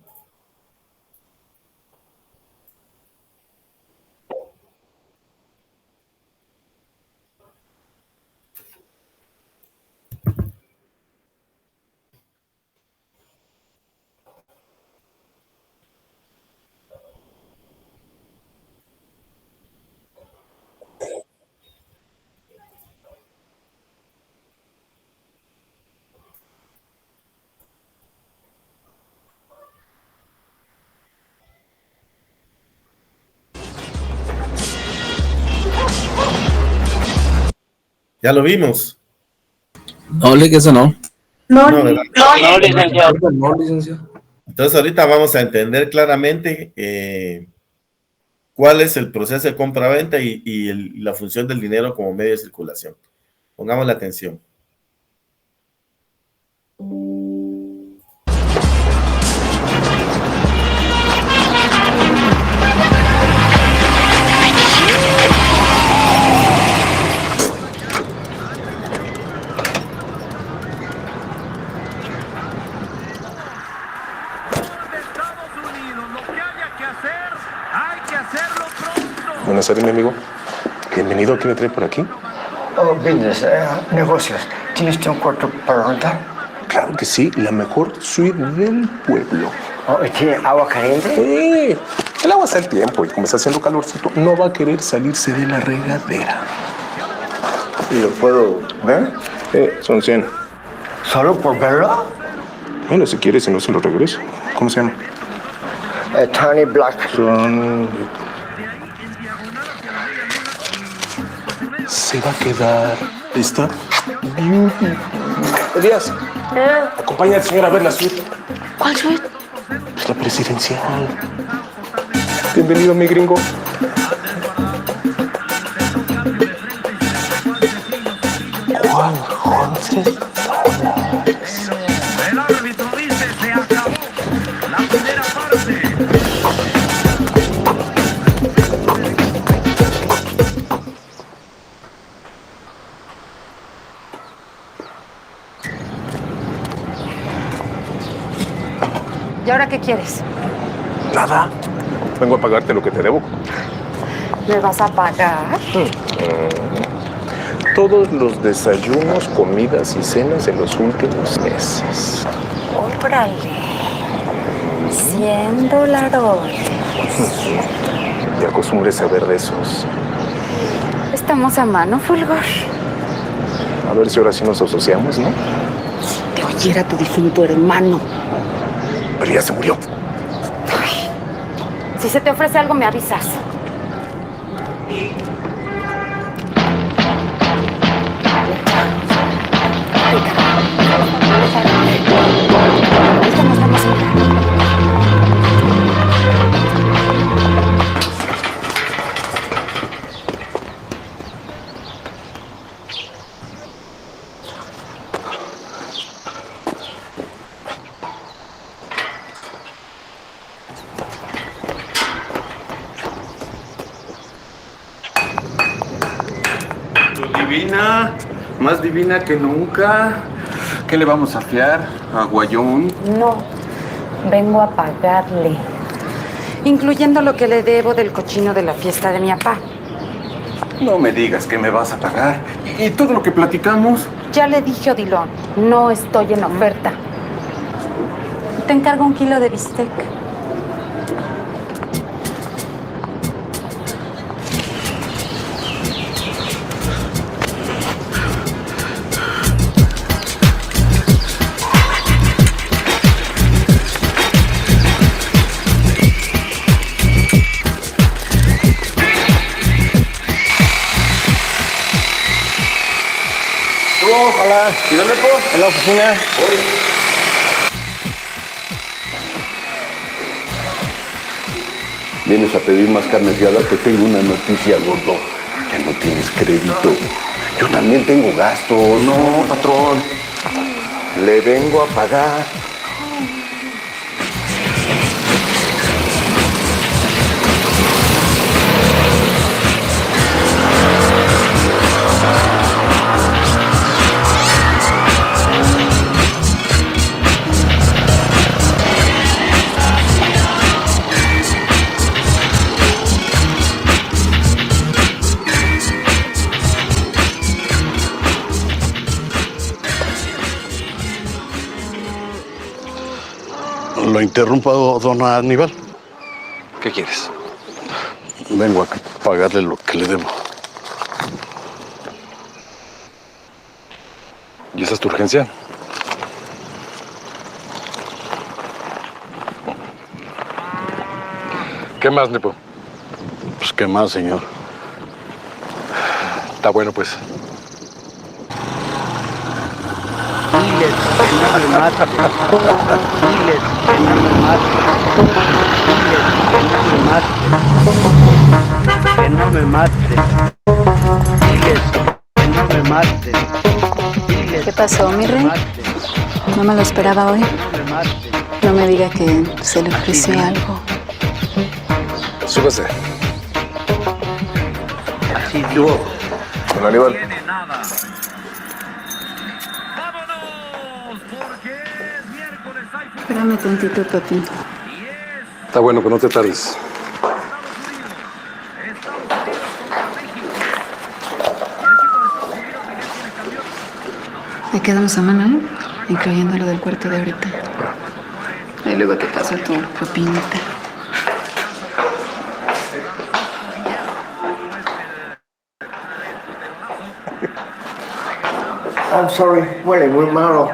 Ya lo vimos. No, eso no. No, licenciado. No, licenciado. Entonces ahorita vamos a entender claramente cuál es el proceso de compra-venta y la función del dinero como medio de circulación. Pongamos la atención. Buenas tardes, mi amigo. Bienvenido. ¿Qué me trae por aquí? Oh, business, negocios. ¿Tiene usted un cuarto para rentar? Claro que sí, la mejor suite del pueblo. Oh, ¿tiene agua caliente? Sí, el agua está al tiempo y como está haciendo calorcito, no va a querer salirse de la regadera. ¿Lo puedo ver? Son 100. ¿Solo por verlo? Bueno, si quieres, si no se lo regreso. ¿Cómo se llama? Tony Black. Se va a quedar. ¿Lista? Elías, acompaña al señor a ver la suite. ¿Cuál suite? Es la presidencial. Bienvenido, mi gringo. $400. El árbitro dice se acabó la primera parte. ¿Y ahora qué quieres? Nada. Vengo a pagarte lo que te debo. ¿Me vas a pagar? Todos los desayunos, comidas y cenas de los últimos meses. ¡Órale! $100. Te acostumbres a ver de esos. Estamos a mano, Fulgor. A ver si ahora sí nos asociamos, ¿no? Te oyera tu difunto hermano. Pero ya se murió. Si se te ofrece algo, me avisas. Divina, más divina que nunca. ¿Qué le vamos a fiar? ¿A Guayón? No, vengo a pagarle. Incluyendo lo que le debo del cochino de la fiesta de mi papá. No me digas que me vas a pagar. ¿Y todo lo que platicamos? Ya le dije, Odilon, no estoy en oferta. Te encargo 1 kilo de bistec. Hola. ¿Y dónde puedo? ¿En la oficina? Vienes a pedir más carne fiada, te tengo una noticia, gordo. Ya no tienes crédito. Yo también tengo gastos. No, patrón. Le vengo a pagar. Lo interrumpo, don Aníbal. ¿Qué quieres? Vengo a pagarle lo que le debo. ¿Y esa es tu urgencia? ¿Qué más, Nepo? Pues, ¿qué más, señor? Está bueno, pues. Diles que no me mates. Diles que no me mates. Que no me mates. Diles que no me mates. ¿Qué pasó, mi rey? No me lo esperaba hoy. No me diga que se le ofreció algo. Súbase. Así yo. Don Aníbal. Espérame tantito, papi. Está bueno, que no te tardes. ¿Me quedamos a mano, eh? incluyendo lo del cuarto de ahorita. Y luego te paso tu propinita. I'm sorry, huele muy malo.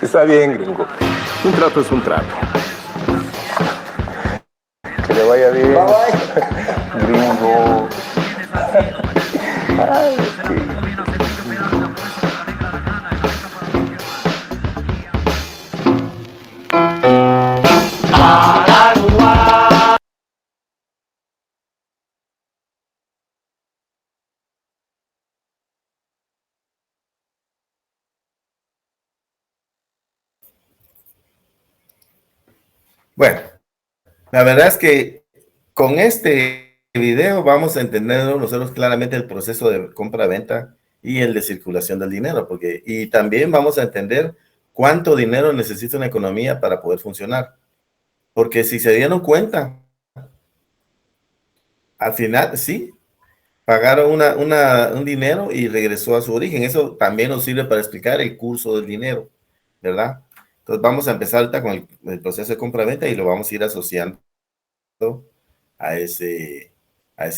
Está bien, gringo. Un trato es un trato. Que le vaya bien. Bye bye. Gringo. Ay, Bueno, la verdad es que con este video vamos a entender nosotros claramente el proceso de compra-venta y el de circulación del dinero, y también vamos a entender cuánto dinero necesita una economía para poder funcionar. Porque si se dieron cuenta, al final sí, pagaron un dinero y regresó a su origen. Eso también nos sirve para explicar el curso del dinero, ¿verdad? Entonces vamos a empezar ahorita con el proceso de compra-venta y lo vamos a ir asociando a ese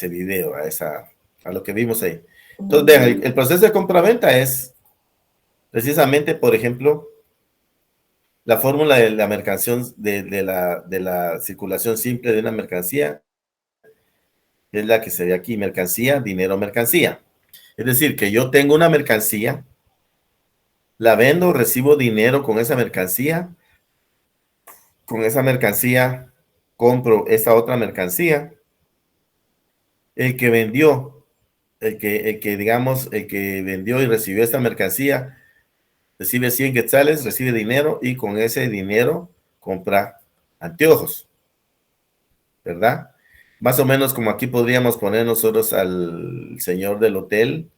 video, a lo que vimos ahí. Entonces vean, el proceso de compra-venta es precisamente, por ejemplo, la fórmula de la mercancía, de la circulación simple de una mercancía, es la que se ve aquí: mercancía, dinero, mercancía. Es decir, que yo tengo una mercancía, la vendo, recibo dinero con esa mercancía compro esta otra mercancía. El que vendió y recibió esta mercancía, recibe 100 quetzales, recibe dinero y con ese dinero compra anteojos, ¿verdad? Más o menos como aquí podríamos poner nosotros al señor del hotel,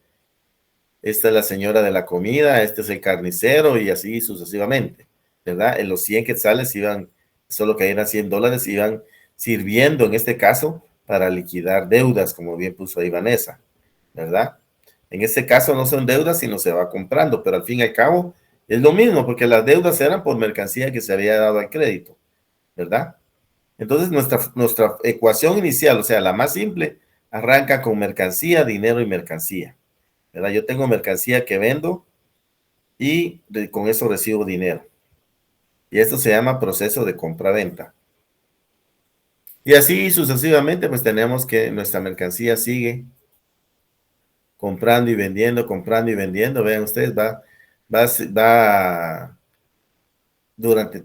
esta es la señora de la comida, este es el carnicero y así sucesivamente, ¿verdad? En los 100 quetzales iban, solo que eran $100, iban sirviendo en este caso para liquidar deudas, como bien puso ahí Vanessa, ¿verdad? En este caso no son deudas, sino se va comprando, pero al fin y al cabo es lo mismo, porque las deudas eran por mercancía que se había dado al crédito, ¿verdad? Entonces nuestra ecuación inicial, o sea, la más simple, arranca con mercancía, dinero y mercancía, ¿verdad? Yo tengo mercancía que vendo y con eso recibo dinero. Y esto se llama proceso de compra-venta. Y así sucesivamente, pues tenemos que nuestra mercancía sigue comprando y vendiendo. Vean ustedes, va durante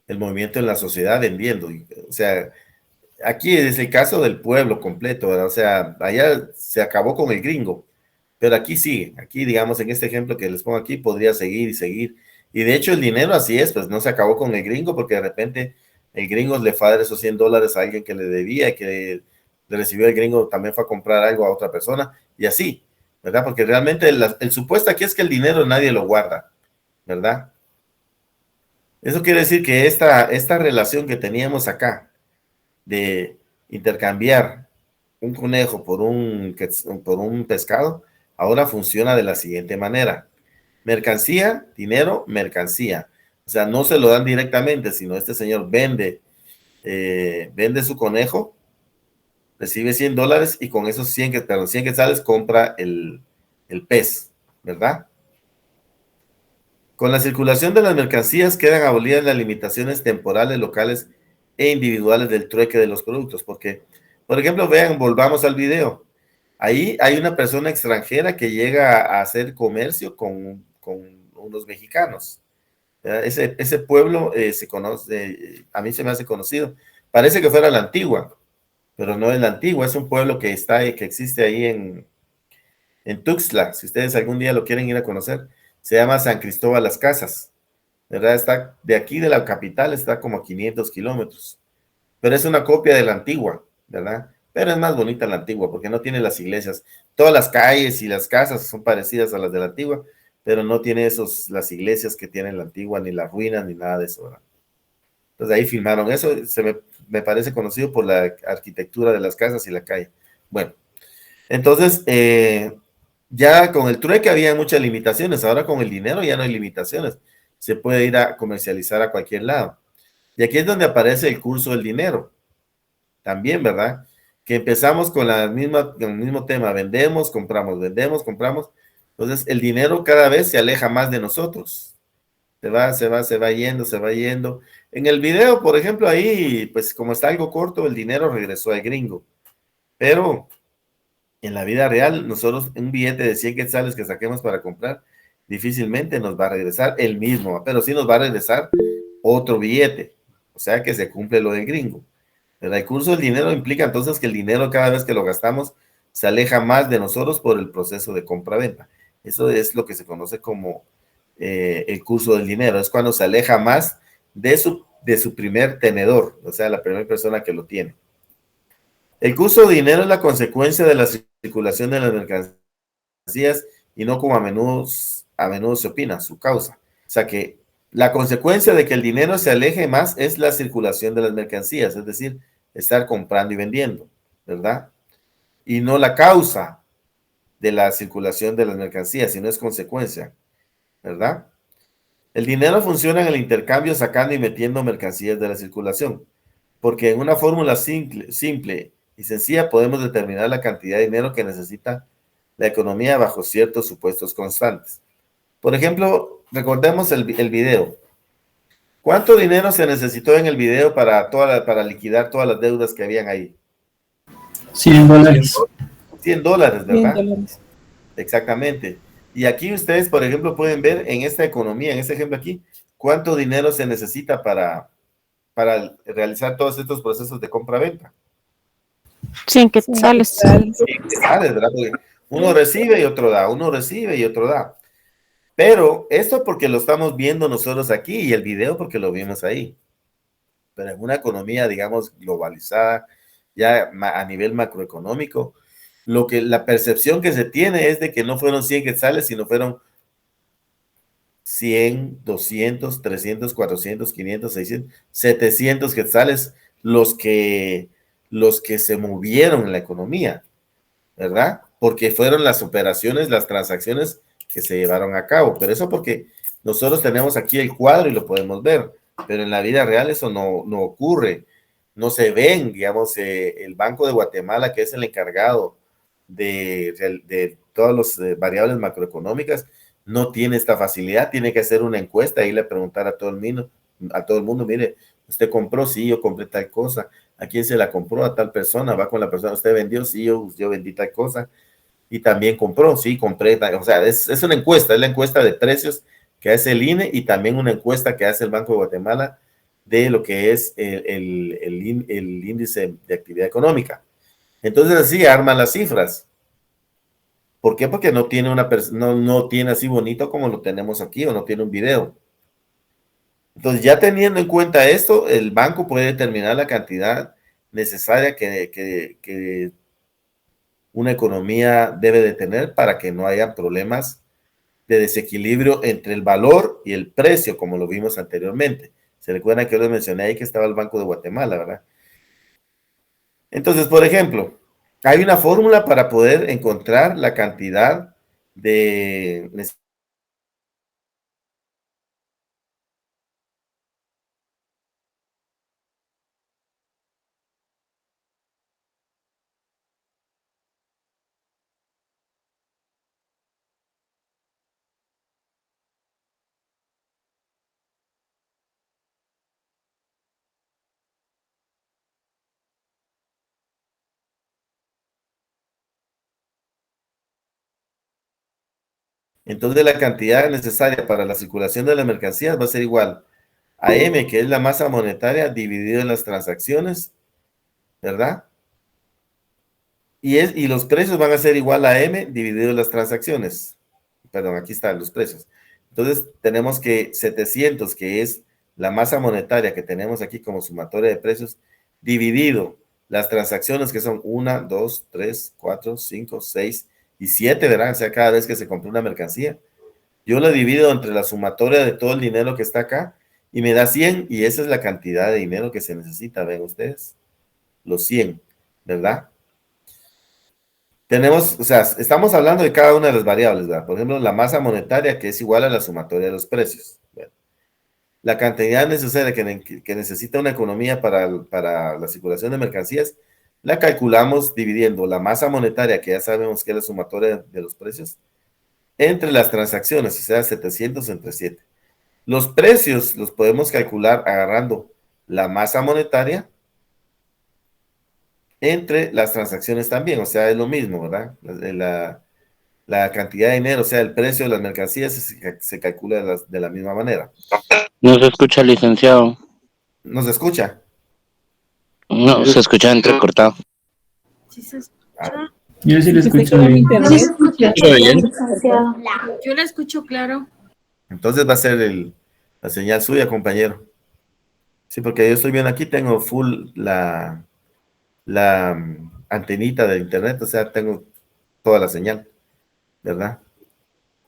el movimiento en la sociedad vendiendo. O sea, aquí es el caso del pueblo completo, ¿verdad? O sea, allá se acabó con el gringo, pero aquí sigue. Aquí, digamos, en este ejemplo que les pongo aquí, podría seguir y seguir. Y de hecho el dinero así es, pues no se acabó con el gringo, porque de repente el gringo le fue a dar esos $100 a alguien que le debía, que le recibió el gringo, también fue a comprar algo a otra persona, y así, ¿verdad? Porque realmente el supuesto aquí es que el dinero nadie lo guarda, ¿verdad? Eso quiere decir que esta relación que teníamos acá, de intercambiar un conejo por un pescado, ahora funciona de la siguiente manera: mercancía, dinero, mercancía. O sea, no se lo dan directamente, sino este señor vende su conejo, recibe $100 y con esos 100 quetzales compra el pez, ¿verdad? Con la circulación de las mercancías quedan abolidas las limitaciones temporales, locales e individuales del trueque de los productos, porque, por ejemplo, vean, volvamos al video. Ahí hay una persona extranjera que llega a hacer comercio con unos mexicanos. Ese pueblo se conoce, a mí se me hace conocido. Parece que fuera la Antigua, pero no es la Antigua, es un pueblo que existe ahí en Tuxtla. Si ustedes algún día lo quieren ir a conocer, se llama San Cristóbal Las Casas, ¿verdad? Está de aquí de la capital, está como a 500 kilómetros, pero es una copia de la Antigua, ¿verdad? Pero es más bonita la Antigua porque no tiene las iglesias. Todas las calles y las casas son parecidas a las de la Antigua, pero no tiene las iglesias que tiene la Antigua, ni las ruinas, ni nada de eso, ¿verdad? Entonces ahí filmaron eso. me parece conocido por la arquitectura de las casas y la calle. Bueno, entonces, ya con el trueque había muchas limitaciones, ahora con el dinero ya no hay limitaciones, se puede ir a comercializar a cualquier lado. Y aquí es donde aparece el curso del dinero, también, ¿verdad? Que empezamos con el mismo tema, vendemos, compramos, entonces el dinero cada vez se aleja más de nosotros, se va yendo. En el video, por ejemplo, ahí, pues como está algo corto, el dinero regresó al gringo, pero en la vida real, nosotros un billete de 100 quetzales que saquemos para comprar, difícilmente nos va a regresar el mismo, pero sí nos va a regresar otro billete, o sea que se cumple lo del gringo. El curso del dinero implica entonces que el dinero cada vez que lo gastamos se aleja más de nosotros por el proceso de compra-venta. Eso es lo que se conoce como el curso del dinero, es cuando se aleja más de su primer tenedor, o sea, la primera persona que lo tiene. El curso de dinero es la consecuencia de la circulación de las mercancías y no como a menudo se opina, su causa. O sea que la consecuencia de que el dinero se aleje más es la circulación de las mercancías, es decir, estar comprando y vendiendo, ¿verdad? Y no la causa de la circulación de las mercancías, sino es consecuencia, ¿verdad? El dinero funciona en el intercambio sacando y metiendo mercancías de la circulación, porque en una fórmula simple y sencilla podemos determinar la cantidad de dinero que necesita la economía bajo ciertos supuestos constantes. Por ejemplo, recordemos el video. ¿Cuánto dinero se necesitó en el video para liquidar todas las deudas que habían ahí? $100. $100, ¿verdad? $100. Exactamente. Y aquí ustedes, por ejemplo, pueden ver en esta economía, en este ejemplo aquí, cuánto dinero se necesita para realizar todos estos procesos de compra-venta. 100 quetzales. ¿Verdad? Porque uno recibe y otro da, uno recibe y otro da. Pero esto porque lo estamos viendo nosotros aquí y el video porque lo vimos ahí. Pero en una economía, digamos, globalizada, ya a nivel macroeconómico, la percepción que se tiene es de que no fueron 100 quetzales, sino fueron 100, 200, 300, 400, 500, 600, 700 quetzales los que se movieron en la economía, ¿verdad? Porque fueron las operaciones, las transacciones que se llevaron a cabo, pero eso porque nosotros tenemos aquí el cuadro y lo podemos ver, pero en la vida real eso no ocurre, no se ven, digamos, el Banco de Guatemala, que es el encargado de todas las variables macroeconómicas, no tiene esta facilidad, tiene que hacer una encuesta y le preguntar a todo el mundo, mire, ¿usted compró? Sí, yo compré tal cosa. ¿A quién se la compró? A tal persona. Va con la persona, ¿usted vendió? Sí, yo vendí tal cosa. Y también compró, sí, compré. O sea, es una encuesta, es la encuesta de precios que hace el INE y también una encuesta que hace el Banco de Guatemala de lo que es el índice de actividad económica. Entonces así arman las cifras. ¿Por qué? Porque no tiene no tiene así bonito como lo tenemos aquí o no tiene un video. Entonces ya teniendo en cuenta esto, el banco puede determinar la cantidad necesaria que una economía debe de tener para que no haya problemas de desequilibrio entre el valor y el precio, como lo vimos anteriormente. Se recuerdan que yo les mencioné ahí que estaba el Banco de Guatemala, ¿verdad? Entonces, por ejemplo, hay una fórmula para poder encontrar la cantidad de Entonces la cantidad necesaria para la circulación de las mercancías va a ser igual a M, que es la masa monetaria, dividido en las transacciones, ¿verdad? Y los precios van a ser igual a M dividido en las transacciones. Perdón, aquí están los precios. Entonces tenemos que 700, que es la masa monetaria que tenemos aquí como sumatoria de precios, dividido las transacciones que son 1, 2, 3, 4, 5, 6 y 7, ¿verdad? O sea, cada vez que se compra una mercancía, yo la divido entre la sumatoria de todo el dinero que está acá y me da 100, y esa es la cantidad de dinero que se necesita, ven ustedes, los 100, ¿verdad? Tenemos, o sea, estamos hablando de cada una de las variables, ¿verdad? Por ejemplo, la masa monetaria, que es igual a la sumatoria de los precios. Bueno, la cantidad necesaria que necesita una economía para la circulación de mercancías, la calculamos dividiendo la masa monetaria, que ya sabemos que es la sumatoria de los precios, entre las transacciones, o sea, 700 entre 7. Los precios los podemos calcular agarrando la masa monetaria entre las transacciones también, o sea, es lo mismo, ¿verdad? La cantidad de dinero, o sea, el precio de las mercancías se calcula de la misma manera. No se escucha, licenciado. ¿No se escucha? No, se escucha entrecortado. Sí se Ah, Yo sí lo escucho bien. bien? Yo la escucho claro. entonces va a ser la señal suya, compañero. Sí, porque yo estoy viendo aquí, tengo full la antenita de internet, o sea, tengo toda la señal, ¿verdad?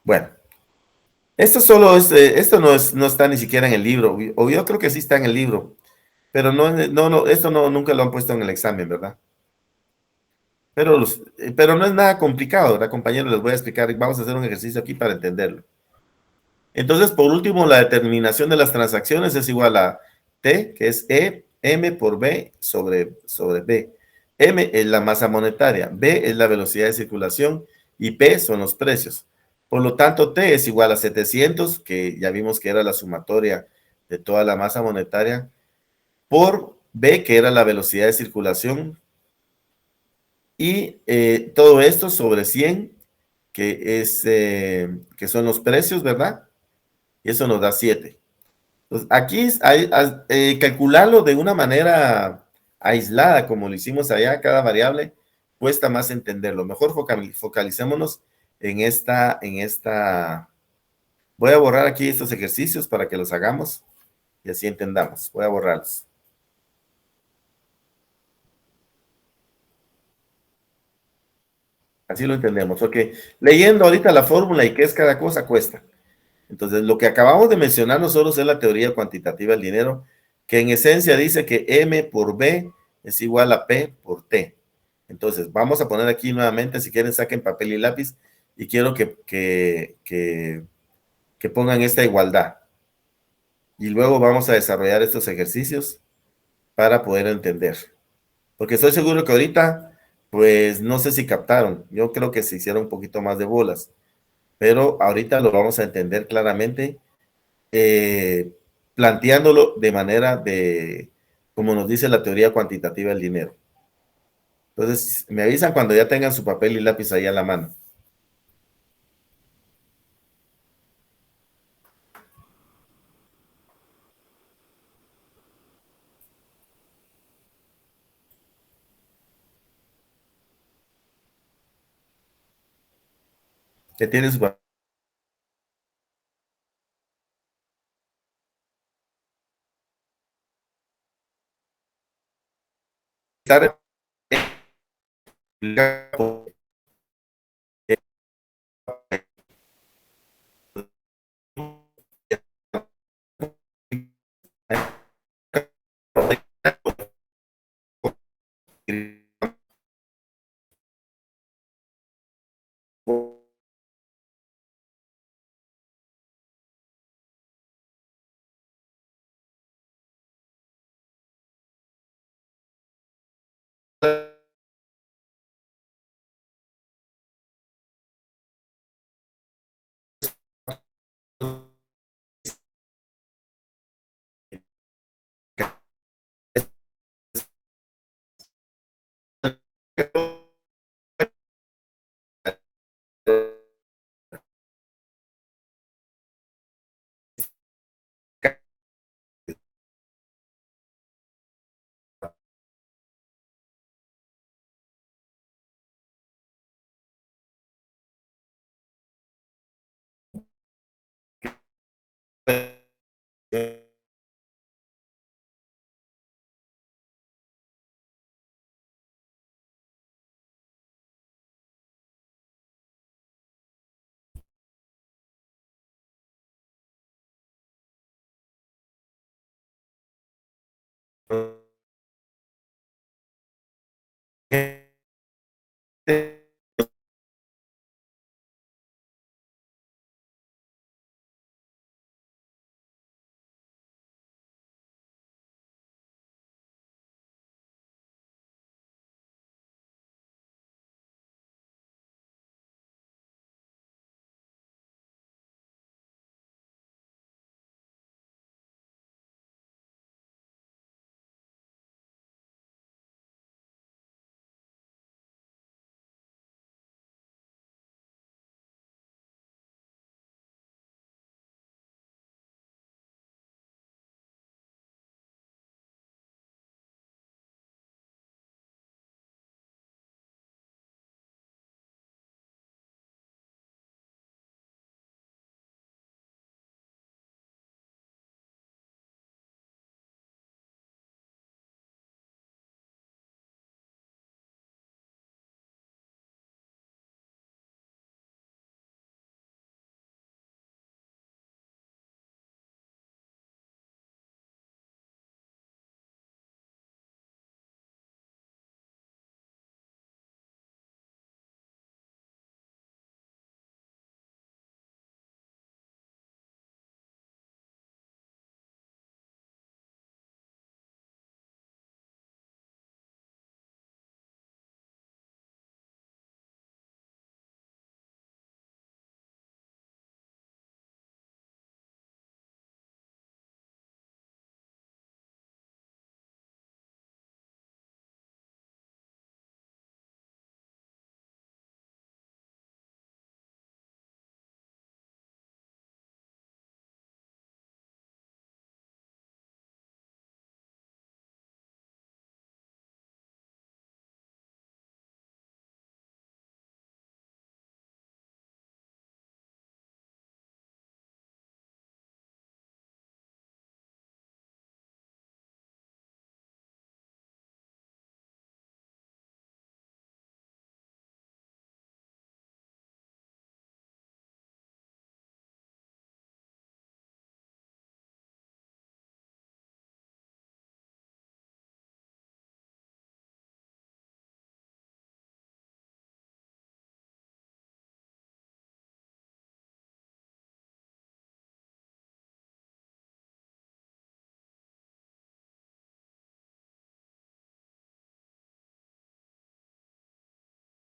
Bueno, esto solo es, esto no está ni siquiera en el libro, o yo creo que sí está en el libro, pero esto nunca lo han puesto en el examen, ¿verdad? Pero no es nada complicado, ¿verdad, compañeros? Les voy a explicar, vamos a hacer un ejercicio aquí para entenderlo. Entonces, por último, la determinación de las transacciones es igual a T, que es M por B sobre B. M es la masa monetaria, B es la velocidad de circulación y P son los precios. Por lo tanto, T es igual a 700, que ya vimos que era la sumatoria de toda la masa monetaria, por B, que era la velocidad de circulación, y todo esto sobre 100, que son los precios, ¿verdad? Y eso nos da 7. Entonces, aquí calcularlo de una manera aislada, como lo hicimos allá, cada variable, cuesta más entenderlo. Mejor focalicémonos en esta. Voy a borrar aquí estos ejercicios para que los hagamos y así entendamos. Voy a borrarlos. Así lo entendemos, porque leyendo ahorita la fórmula y qué es cada cosa cuesta. Entonces, lo que acabamos de mencionar nosotros es la teoría cuantitativa del dinero, que en esencia dice que M por B es igual a P por T. Entonces, vamos a poner aquí nuevamente, si quieren saquen papel y lápiz, y quiero que pongan esta igualdad. Y luego vamos a desarrollar estos ejercicios para poder entender. Porque estoy seguro que ahorita, pues no sé si captaron, yo creo que se hicieron un poquito más de bolas, pero ahorita lo vamos a entender claramente planteándolo de manera como nos dice la teoría cuantitativa del dinero. Entonces, me avisan cuando ya tengan su papel y lápiz ahí a la mano. ¿Qué tiene su papel? gente